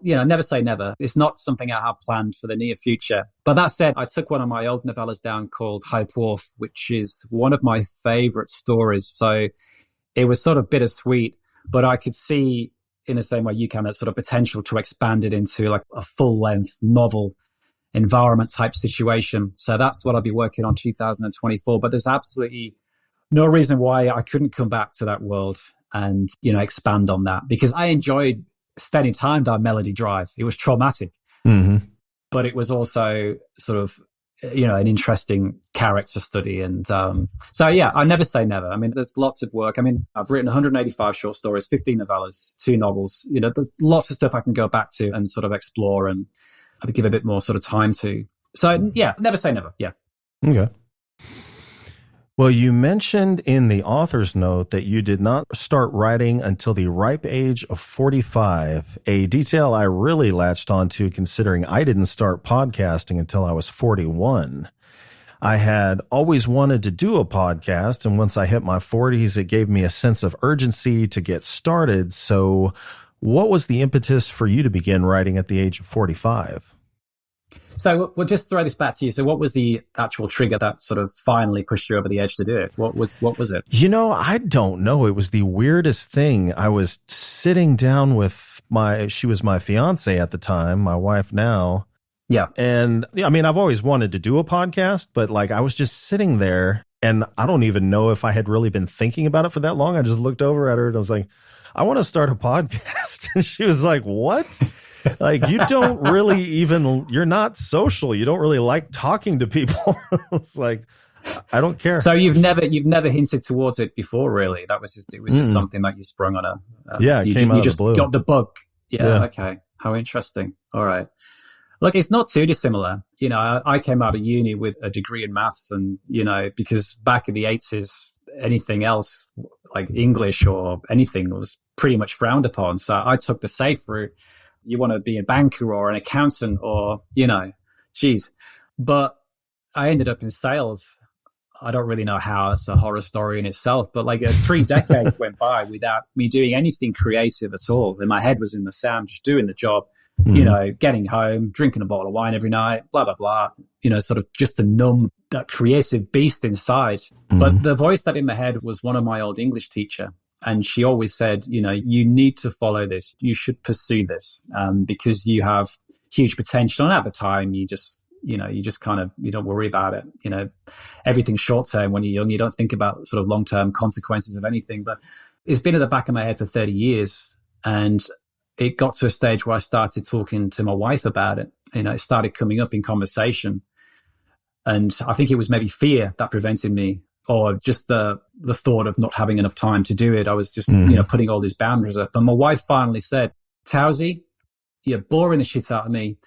Never say never. It's not something I have planned for the near future. But that said, I took one of my old novellas down called Hope Wharf, which is one of my favorite stories. So it was sort of bittersweet, but I could see, in the same way you can, that sort of potential to expand it into like a full-length novel environment type situation. So that's what I'll be working on 2024. But there's absolutely no reason why I couldn't come back to that world and, expand on that, because I enjoyed spending time down Melody Drive. It was traumatic, but it was also sort of, an interesting character study. And I never say never. I mean, there's lots of work. I mean, I've written 185 short stories, 15 novellas, 2 novels. There's lots of stuff I can go back to and sort of explore and give a bit more sort of time to. So, never say never. Yeah. Okay. Well, you mentioned in the author's note that you did not start writing until the ripe age of 45, a detail I really latched onto considering I didn't start podcasting until I was 41. I had always wanted to do a podcast, and once I hit my 40s, it gave me a sense of urgency to get started. So what was the impetus for you to begin writing at the age of 45? So we'll just throw this back to you. So what was the actual trigger that sort of finally pushed you over the edge to do it? What was it? I don't know. It was the weirdest thing. I was sitting down with she was my fiance at the time, my wife now. Yeah. And I mean, I've always wanted to do a podcast, but like I was just sitting there and I don't even know if I had really been thinking about it for that long. I just looked over at her and I was like, I want to start a podcast. And she was like, what? Like, you don't really you're not social. You don't really like talking to people. It's like, I don't care. So you've never hinted towards it before, really. It was just something that you sprung on it came out of the blue. Got the bug. Yeah. Okay. How interesting. All right. Look, it's not too dissimilar. I came out of uni with a degree in maths and, because back in the 80s, anything else like English or anything was pretty much frowned upon. So I took the safe route. You want to be a banker or an accountant or, But I ended up in sales I don't really know how it's a horror story in itself, but like 3 decades went by without me doing anything creative at all. And my head was in the sand, just doing the job, getting home, drinking a bottle of wine every night, blah, blah, blah, sort of just to numb that creative beast inside. But the voice that in my head was one of my old English teacher. And she always said, you need to follow this. You should pursue this because you have huge potential. And at the time, you don't worry about it. Everything's short term when you're young. You don't think about sort of long term consequences of anything. But it's been at the back of my head for 30 years. And it got to a stage where I started talking to my wife about it. It started coming up in conversation. And I think it was maybe fear that prevented me, or just the thought of not having enough time to do it. I was just, putting all these boundaries up. And my wife finally said, Towse, you're boring the shit out of me.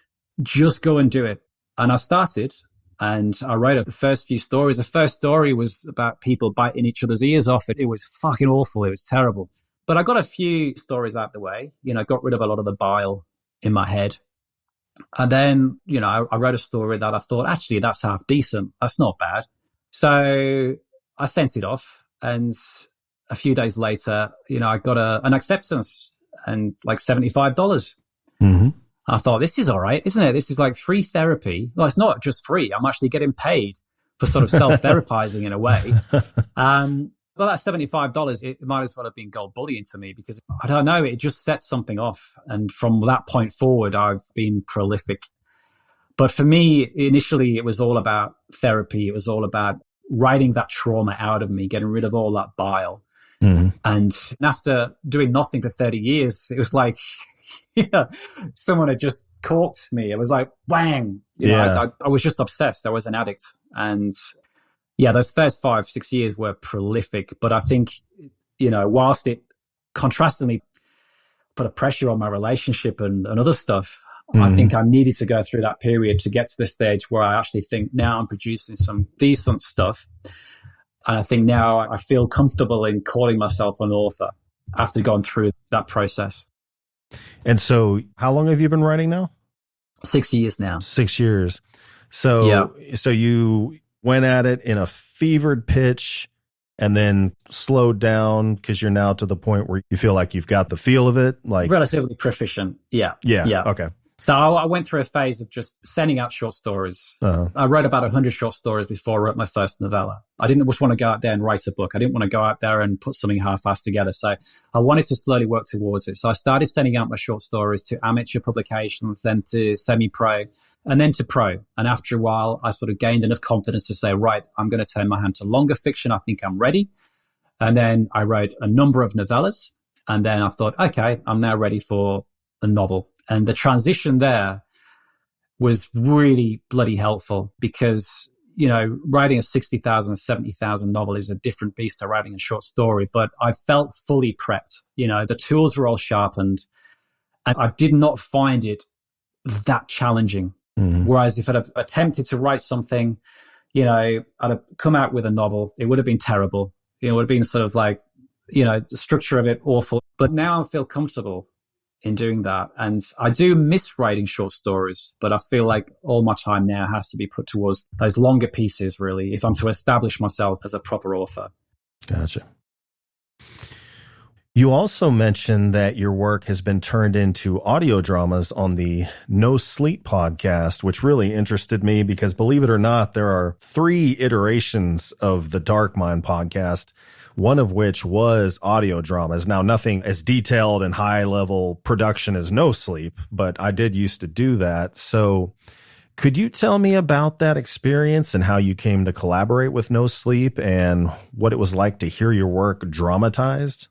Just go and do it. And I started, and I wrote the first few stories. The first story was about people biting each other's ears off. It was fucking awful. It was terrible. But I got a few stories out the way, got rid of a lot of the bile in my head. And then, I wrote a story that I thought, actually, that's half decent. That's not bad. So I sent it off, and a few days later, I got an acceptance and like $75. I thought, this is all right, isn't it? This is like free therapy. Well, it's not just free. I'm actually getting paid for sort of self-therapizing in a way. But that $75, it might as well have been gold bullion to me, because I don't know, it just set something off. And from that point forward, I've been prolific. But for me, initially, it was all about therapy. It was all about writing that trauma out of me, getting rid of all that bile. And after doing nothing for 30 years, it was like, someone had just corked me. It was like, bang. I was just obsessed. I was an addict. And those first 5-6 years were prolific. But I think, whilst it contrastingly put a pressure on my relationship and other stuff, I think I needed to go through that period to get to the stage where I actually think now I'm producing some decent stuff. And I think now I feel comfortable in calling myself an author after going through that process. And so how long have you been writing now? 6 years now. 6 years. So you went at it in a fevered pitch and then slowed down because you're now to the point where you feel like you've got the feel of it? Like relatively proficient. Yeah. Okay. So I went through a phase of just sending out short stories. I wrote about 100 short stories before I wrote my first novella. I didn't just want to go out there and write a book. I didn't want to go out there and put something half-assed together. So I wanted to slowly work towards it. So I started sending out my short stories to amateur publications, then to semi-pro, and then to pro. And after a while, I sort of gained enough confidence to say, right, I'm going to turn my hand to longer fiction. I think I'm ready. And then I wrote a number of novellas. And then I thought, okay, I'm now ready for a novel. And the transition there was really bloody helpful because, writing a 60,000, 70,000 novel is a different beast to writing a short story. But I felt fully prepped. The tools were all sharpened. And I did not find it that challenging. Whereas if I'd have attempted to write something, I'd have come out with a novel, it would have been terrible. It would have been sort of like, the structure of it awful. But now I feel comfortable in doing that. And I do miss writing short stories, but I feel like all my time now has to be put towards those longer pieces, really, if I'm to establish myself as a proper author. Gotcha. You also mentioned that your work has been turned into audio dramas on the No Sleep podcast, which really interested me because, believe it or not, there are 3 iterations of the Dark Mind podcast, one of which was audio dramas. Now, nothing as detailed and high-level production as No Sleep, but I did used to do that. So could you tell me about that experience and how you came to collaborate with No Sleep and what it was like to hear your work dramatized?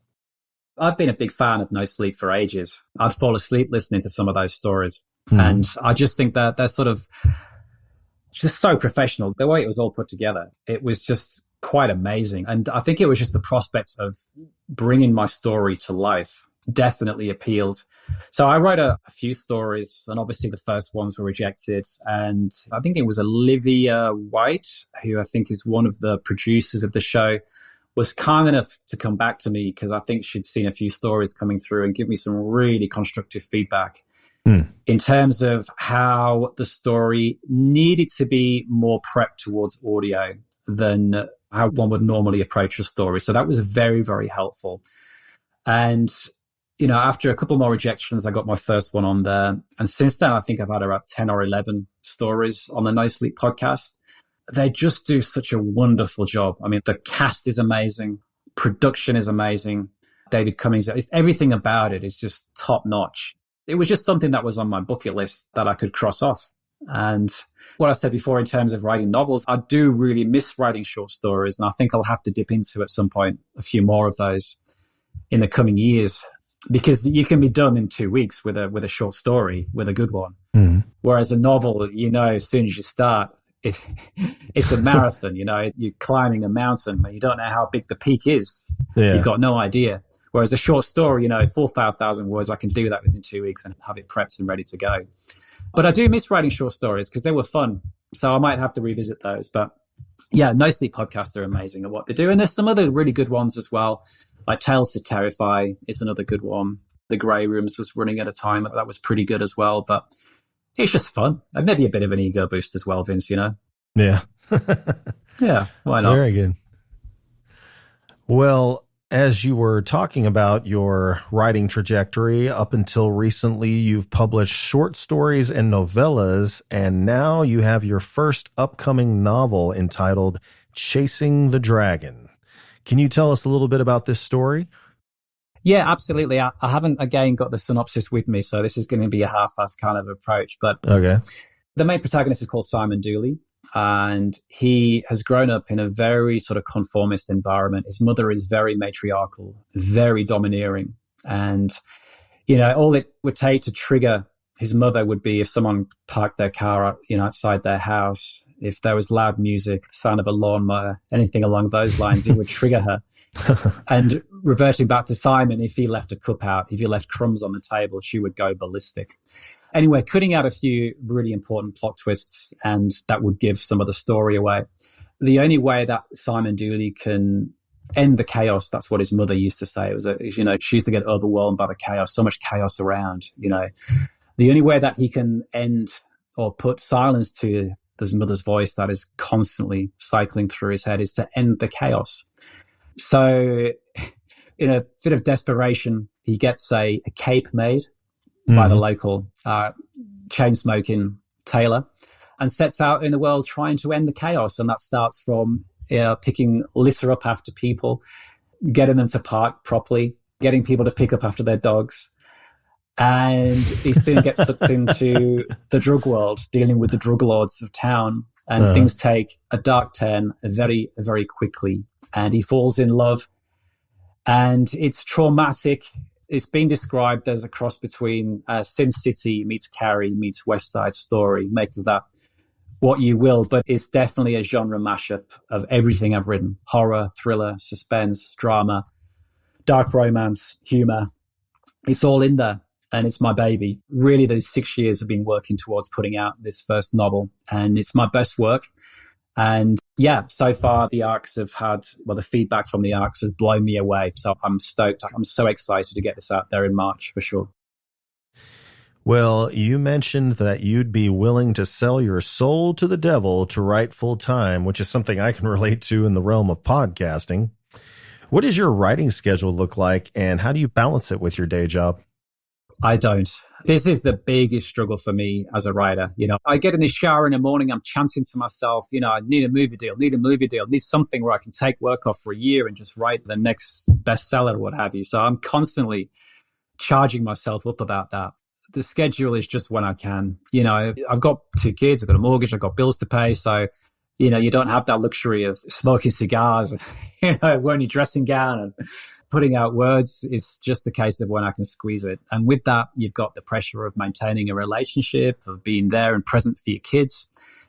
I've been a big fan of No Sleep for ages. I'd fall asleep listening to some of those stories. And I just think that they're sort of just so professional. The way it was all put together, it was just quite amazing. And I think it was just the prospect of bringing my story to life definitely appealed. So I wrote a few stories, and obviously the first ones were rejected. And I think it was Olivia White, who I think is one of the producers of the show, was kind enough to come back to me because I think she'd seen a few stories coming through and give me some really constructive feedback in terms of how the story needed to be more prepped towards audio. than how one would normally approach a story. So that was very, very helpful. And, after a couple more rejections, I got my first one on there. And since then, I think I've had about 10 or 11 stories on the No Sleep podcast. They just do such a wonderful job. I mean, the cast is amazing. Production is amazing. David Cummings, everything about it is just top notch. It was just something that was on my bucket list that I could cross off. And what I said before in terms of writing novels, I do really miss writing short stories. And I think I'll have to dip into at some point a few more of those in the coming years, because you can be done in 2 weeks with a short story, with a good one. Mm. Whereas a novel, as soon as you start, it's a marathon. You're climbing a mountain and you don't know how big the peak is. Yeah. You've got no idea. Whereas a short story, 4,000 words, I can do that within 2 weeks and have it prepped and ready to go. But I do miss writing short stories because they were fun. So I might have to revisit those. But yeah, No Sleep podcasts are amazing at what they do. And there's some other really good ones as well. Like Tales to Terrify is another good one. The Grey Rooms was running at a time that was pretty good as well. But it's just fun. And maybe a bit of an ego boost as well, Vince, Yeah. Yeah, why not? Very good. Well, as you were talking about your writing trajectory, up until recently, you've published short stories and novellas, and now you have your first upcoming novel entitled Chasing the Dragon. Can you tell us a little bit about this story? Yeah, absolutely. I haven't, again, got the synopsis with me, so this is going to be a half-assed kind of approach. But okay. The main protagonist is called Simon Dooley, and he has grown up in a very sort of conformist environment. His mother is very matriarchal, very domineering. And, all it would take to trigger his mother would be if someone parked their car, outside their house. If there was loud music, the sound of a lawnmower, anything along those lines, it would trigger her. And reverting back to Simon, if he left a cup out, if he left crumbs on the table, she would go ballistic. Anyway, cutting out a few really important plot twists, and that would give some of the story away. The only way that Simon Dooley can end the chaos, that's what his mother used to say. It was, she used to get overwhelmed by the chaos, so much chaos around, The only way that he can end or put silence to his mother's voice that is constantly cycling through his head is to end the chaos. So in a bit of desperation, he gets a cape made by the local chain-smoking tailor and sets out in the world trying to end the chaos. And that starts from picking litter up after people, getting them to park properly, getting people to pick up after their dogs. And he soon gets sucked into the drug world, dealing with the drug lords of town. And things take a dark turn very, very quickly. And he falls in love. And it's traumatic. It's been described as a cross between Sin City meets Carrie meets West Side Story. Make of that what you will. But it's definitely a genre mashup of everything I've written. Horror, thriller, suspense, drama, dark romance, humor. It's all in there. And it's my baby. Really, those 6 years have been working towards putting out this first novel. And it's my best work. And yeah, so far the feedback from the ARCs has blown me away. So I'm stoked. I'm so excited to get this out there in March for sure. Well, you mentioned that you'd be willing to sell your soul to the devil to write full time, which is something I can relate to in the realm of podcasting. What does your writing schedule look like, and how do you balance it with your day job? I don't. This is the biggest struggle for me as a writer. I get in the shower in the morning, I'm chanting to myself, I need a movie deal, need something where I can take work off for a year and just write the next bestseller or what have you. So I'm constantly charging myself up about that. The schedule is just when I can. I've got 2 kids, I've got a mortgage, I've got bills to pay. So, you don't have that luxury of smoking cigars and, wearing your dressing gown and putting out words. Is just the case of when I can squeeze it. And with that, you've got the pressure of maintaining a relationship, of being there and present for your kids.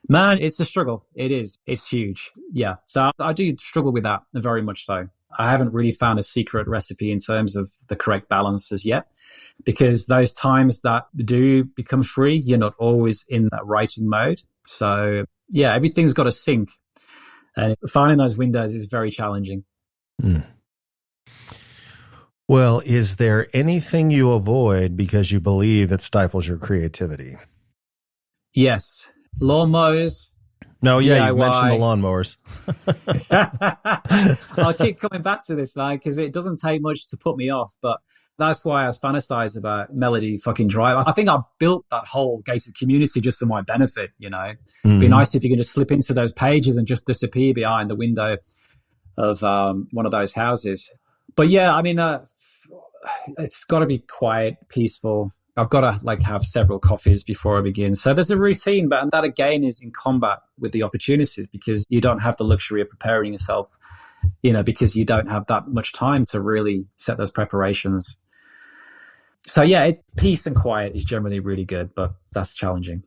Man, it's a struggle. It is. It's huge. Yeah. So I do struggle with that very much so. I haven't really found a secret recipe in terms of the correct balance as yet, because those times that do become free, you're not always in that writing mode. So yeah, everything's got to sync. And finding those windows is very challenging. Mm. Well, is there anything you avoid because you believe it stifles your creativity? Yes. Lawnmowers, No, yeah, you've mentioned the lawnmowers. I'll keep coming back to this, man, because it doesn't take much to put me off. But that's why I was fantasized about Melody fucking Drive. I think I built that whole gated community just for my benefit, you know. It'd be nice if you could just slip into those pages and just disappear behind the window of one of those houses. But yeah, I mean, it's got to be quiet, peaceful. I've got to like have several coffees before I begin. So there's a routine, but that again is in combat with the opportunities, because you don't have the luxury of preparing yourself, you know, because you don't have that much time to really set those preparations. So yeah, peace and quiet is generally really good, but that's challenging.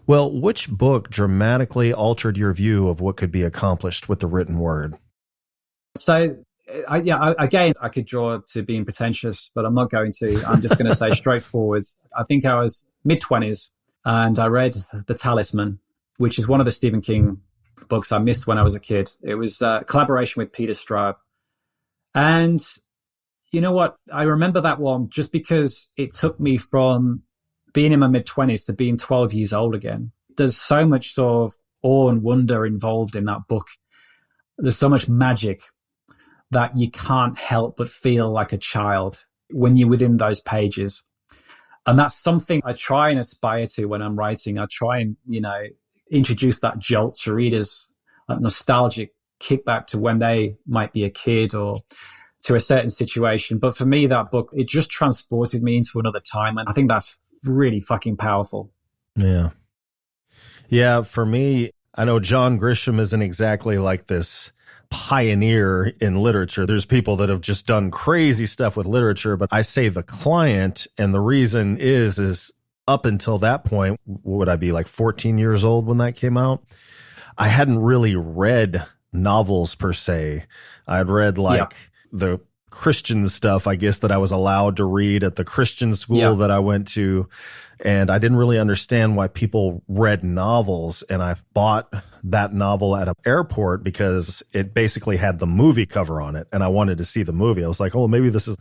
Well, which book dramatically altered your view of what could be accomplished with the written word? So again, I could draw to being pretentious, but I'm not going to. I'm just going to say straightforward. I think I was mid-20s and I read The Talisman, which is one of the Stephen King books I missed when I was a kid. It was a collaboration with Peter Straub. And you know what? I remember that one just because it took me from being in my mid-20s to being 12 years old again. There's so much sort of awe and wonder involved in that book. There's so much magic that you can't help but feel like a child when you're within those pages. And that's something I try and aspire to when I'm writing. I try and, you know, introduce that jolt to readers, that nostalgic kickback to when they might be a kid or to a certain situation. But for me, that book, it just transported me into another time. And I think that's really fucking powerful. Yeah. Yeah, for me, I know John Grisham isn't exactly like this pioneer in literature. There's people that have just done crazy stuff with literature, but I say the client, and the reason is up until that point, what would I be, like 14 years old when that came out? I hadn't really read novels per se. I'd read the Christian stuff, I guess, that I was allowed to read at the Christian school that I went to. And I didn't really understand why people read novels. And I bought that novel at an airport because it basically had the movie cover on it. And I wanted to see the movie. I was like, oh, maybe this is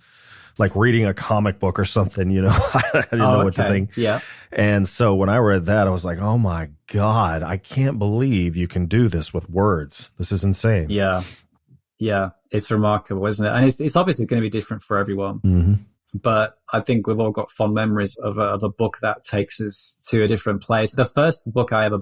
like reading a comic book or something, you know. I didn't know what to think. Yeah. And so when I read that, I was like, oh my God, I can't believe you can do this with words. This is insane. Yeah. Yeah. It's remarkable, isn't it? And it's obviously going to be different for everyone. Mm-hmm. But I think we've all got fond memories of a book that takes us to a different place. The first book I ever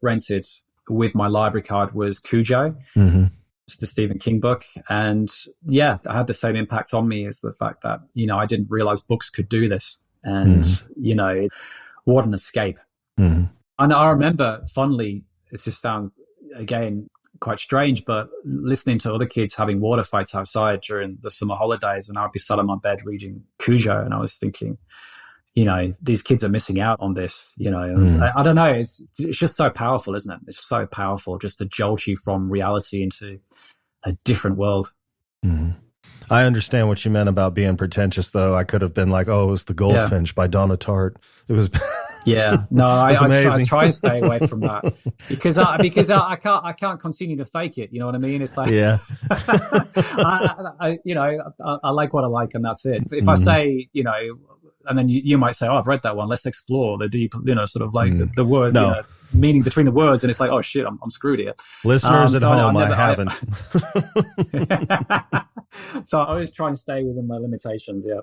rented with my library card was Cujo. Mm-hmm. It's the Stephen King book. And yeah, it had the same impact on me as the fact that, you know, I didn't realize books could do this. And, you know, what an escape. Mm-hmm. And I remember fondly, it just sounds, again, quite strange, but listening to other kids having water fights outside during the summer holidays, and I'd be sat on my bed reading Cujo, and I was thinking, you know, these kids are missing out on this, you know. I don't know, it's just so powerful, isn't it? It's so powerful just to jolt you from reality into a different world. Mm-hmm. I understand what you meant about being pretentious, though. I could have been like, oh, it was The Goldfinch by Donna Tartt. It was Yeah, no, I try and stay away from that because I can't continue to fake it. You know what I mean? It's like, yeah, I like what I like, and that's it. If I say, you know, and then you might say, oh, I've read that one. Let's explore the deep, you know, sort of like the word, you know, meaning between the words, and it's like, oh shit, I'm screwed here. Listeners at home, I haven't. So I always try and stay within my limitations. Yeah.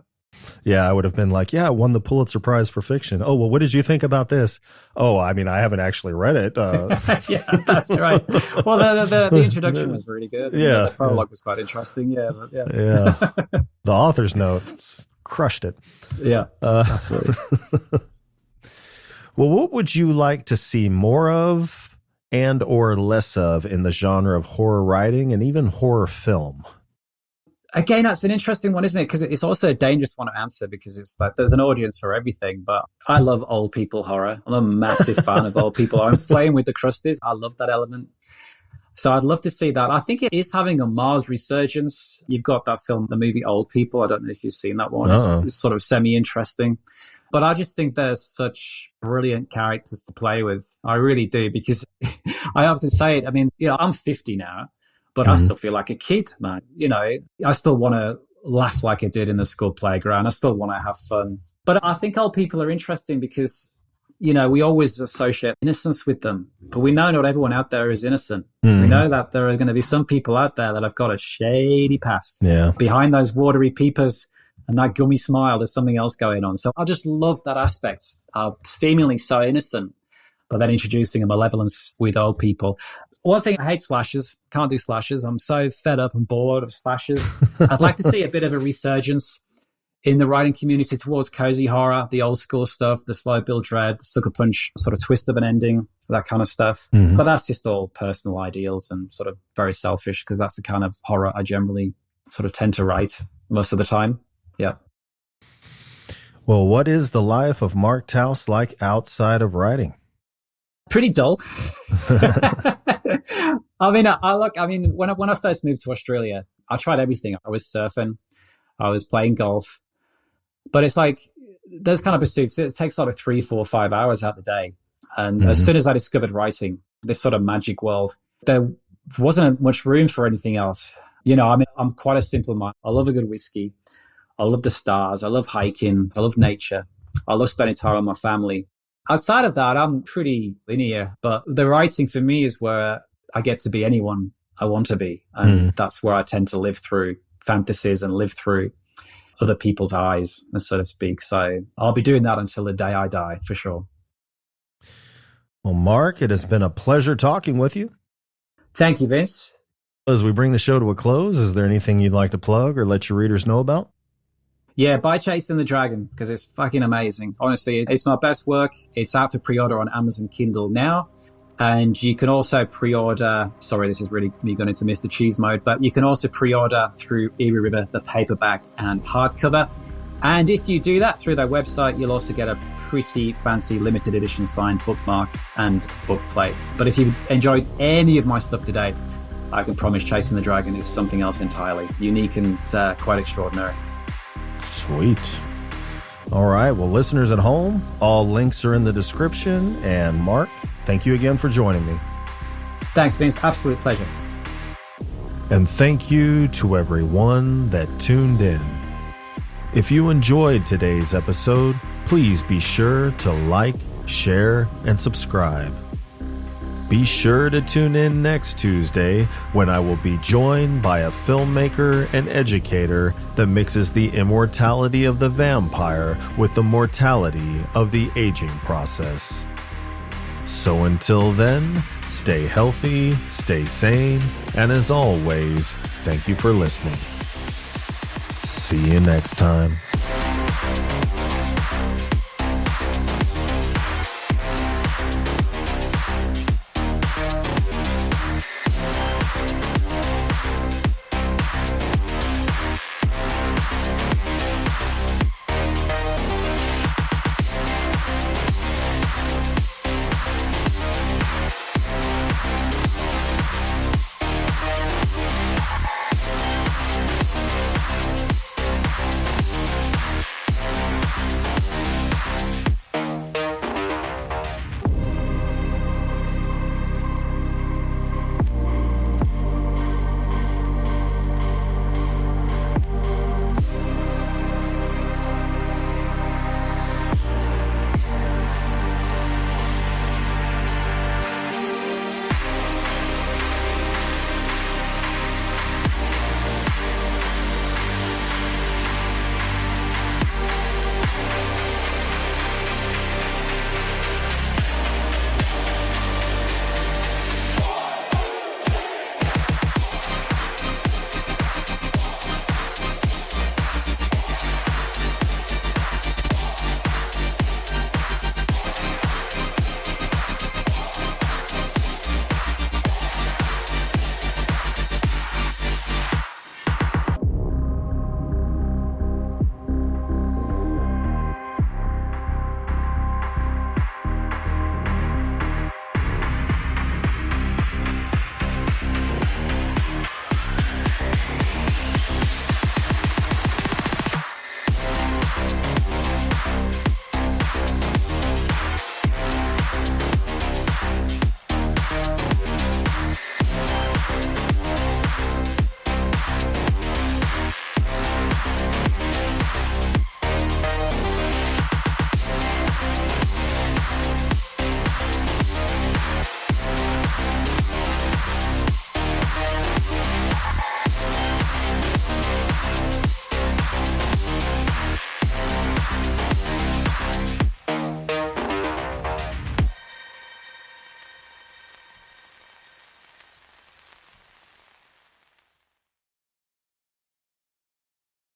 Yeah, I would have been like, yeah, I won the Pulitzer Prize for fiction. Oh, well, what did you think about this? Oh, I mean, I haven't actually read it. Yeah, that's right. Well, the introduction was really good. Yeah. The prologue was quite interesting. Yeah. The author's note crushed it. Yeah, absolutely. Well, what would you like to see more of and or less of in the genre of horror writing and even horror film? Again, that's an interesting one, isn't it? Because it's also a dangerous one to answer because it's like there's an audience for everything. But I love old people horror. I'm a massive fan of old people. I'm playing with the crusties. I love that element. So I'd love to see that. I think it is having a mild resurgence. You've got that film, the movie Old People. I don't know if you've seen that one. It's sort of semi-interesting. But I just think there's such brilliant characters to play with. I really do, because I have to say it. I mean, you know, I'm 50 now. But I still feel like a kid, man. You know, I still want to laugh like I did in the school playground. I still want to have fun. But I think old people are interesting because we always associate innocence with them, but we know not everyone out there is innocent. We know that there are going to be some people out there that have got a shady past. Yeah. Behind those watery peepers and that gummy smile, there's something else going on. So I just love that aspect of seemingly so innocent, but then introducing a malevolence with old people. One thing, I hate slashers. Can't do slashers. I'm so fed up and bored of slashers. I'd like to see a bit of a resurgence in the writing community towards cozy horror, the old school stuff, the slow build dread, the sucker punch sort of twist of an ending, that kind of stuff. But that's just all personal ideals and sort of very selfish, because that's the kind of horror I generally sort of tend to write most of the time. Yeah. Well, what is the life of Mark Towse like outside of writing? Pretty dull. I mean, when I first moved to Australia, I tried everything. I was surfing, I was playing golf, but it's like those kind of pursuits, it takes sort of 3, 4, 5 hours out of the day. And as soon as I discovered writing, this sort of magic world, there wasn't much room for anything else. I'm quite a simple man. I love a good whiskey. I love the stars. I love hiking. I love nature. I love spending time with my family. Outside of that, I'm pretty linear, but the writing for me is where I get to be anyone I want to be. And that's where I tend to live through fantasies and live through other people's eyes, so to speak. So I'll be doing that until the day I die, for sure. Well, Mark, it has been a pleasure talking with you. Thank you, Vince. As we bring the show to a close, is there anything you'd like to plug or let your readers know about? Yeah, buy Chasing the Dragon, because it's fucking amazing. Honestly, it's my best work. It's out for pre-order on Amazon Kindle now. And you can also pre-order, sorry, this is really me going into Mr. Cheese mode, but you can also pre-order through Erie River, the paperback and hardcover. And if you do that through their website, you'll also get a pretty fancy limited edition signed bookmark and bookplate. But if you enjoyed any of my stuff today, I can promise Chasing the Dragon is something else entirely unique and quite extraordinary. Sweet. All right. Well, listeners at home, all links are in the description. And Mark, thank you again for joining me. Thanks, Vince. Absolute pleasure. And thank you to everyone that tuned in. If you enjoyed today's episode, please be sure to like, share, and subscribe. Be sure to tune in next Tuesday when I will be joined by a filmmaker and educator that mixes the immortality of the vampire with the mortality of the aging process. So until then, stay healthy, stay sane, and as always, thank you for listening. See you next time.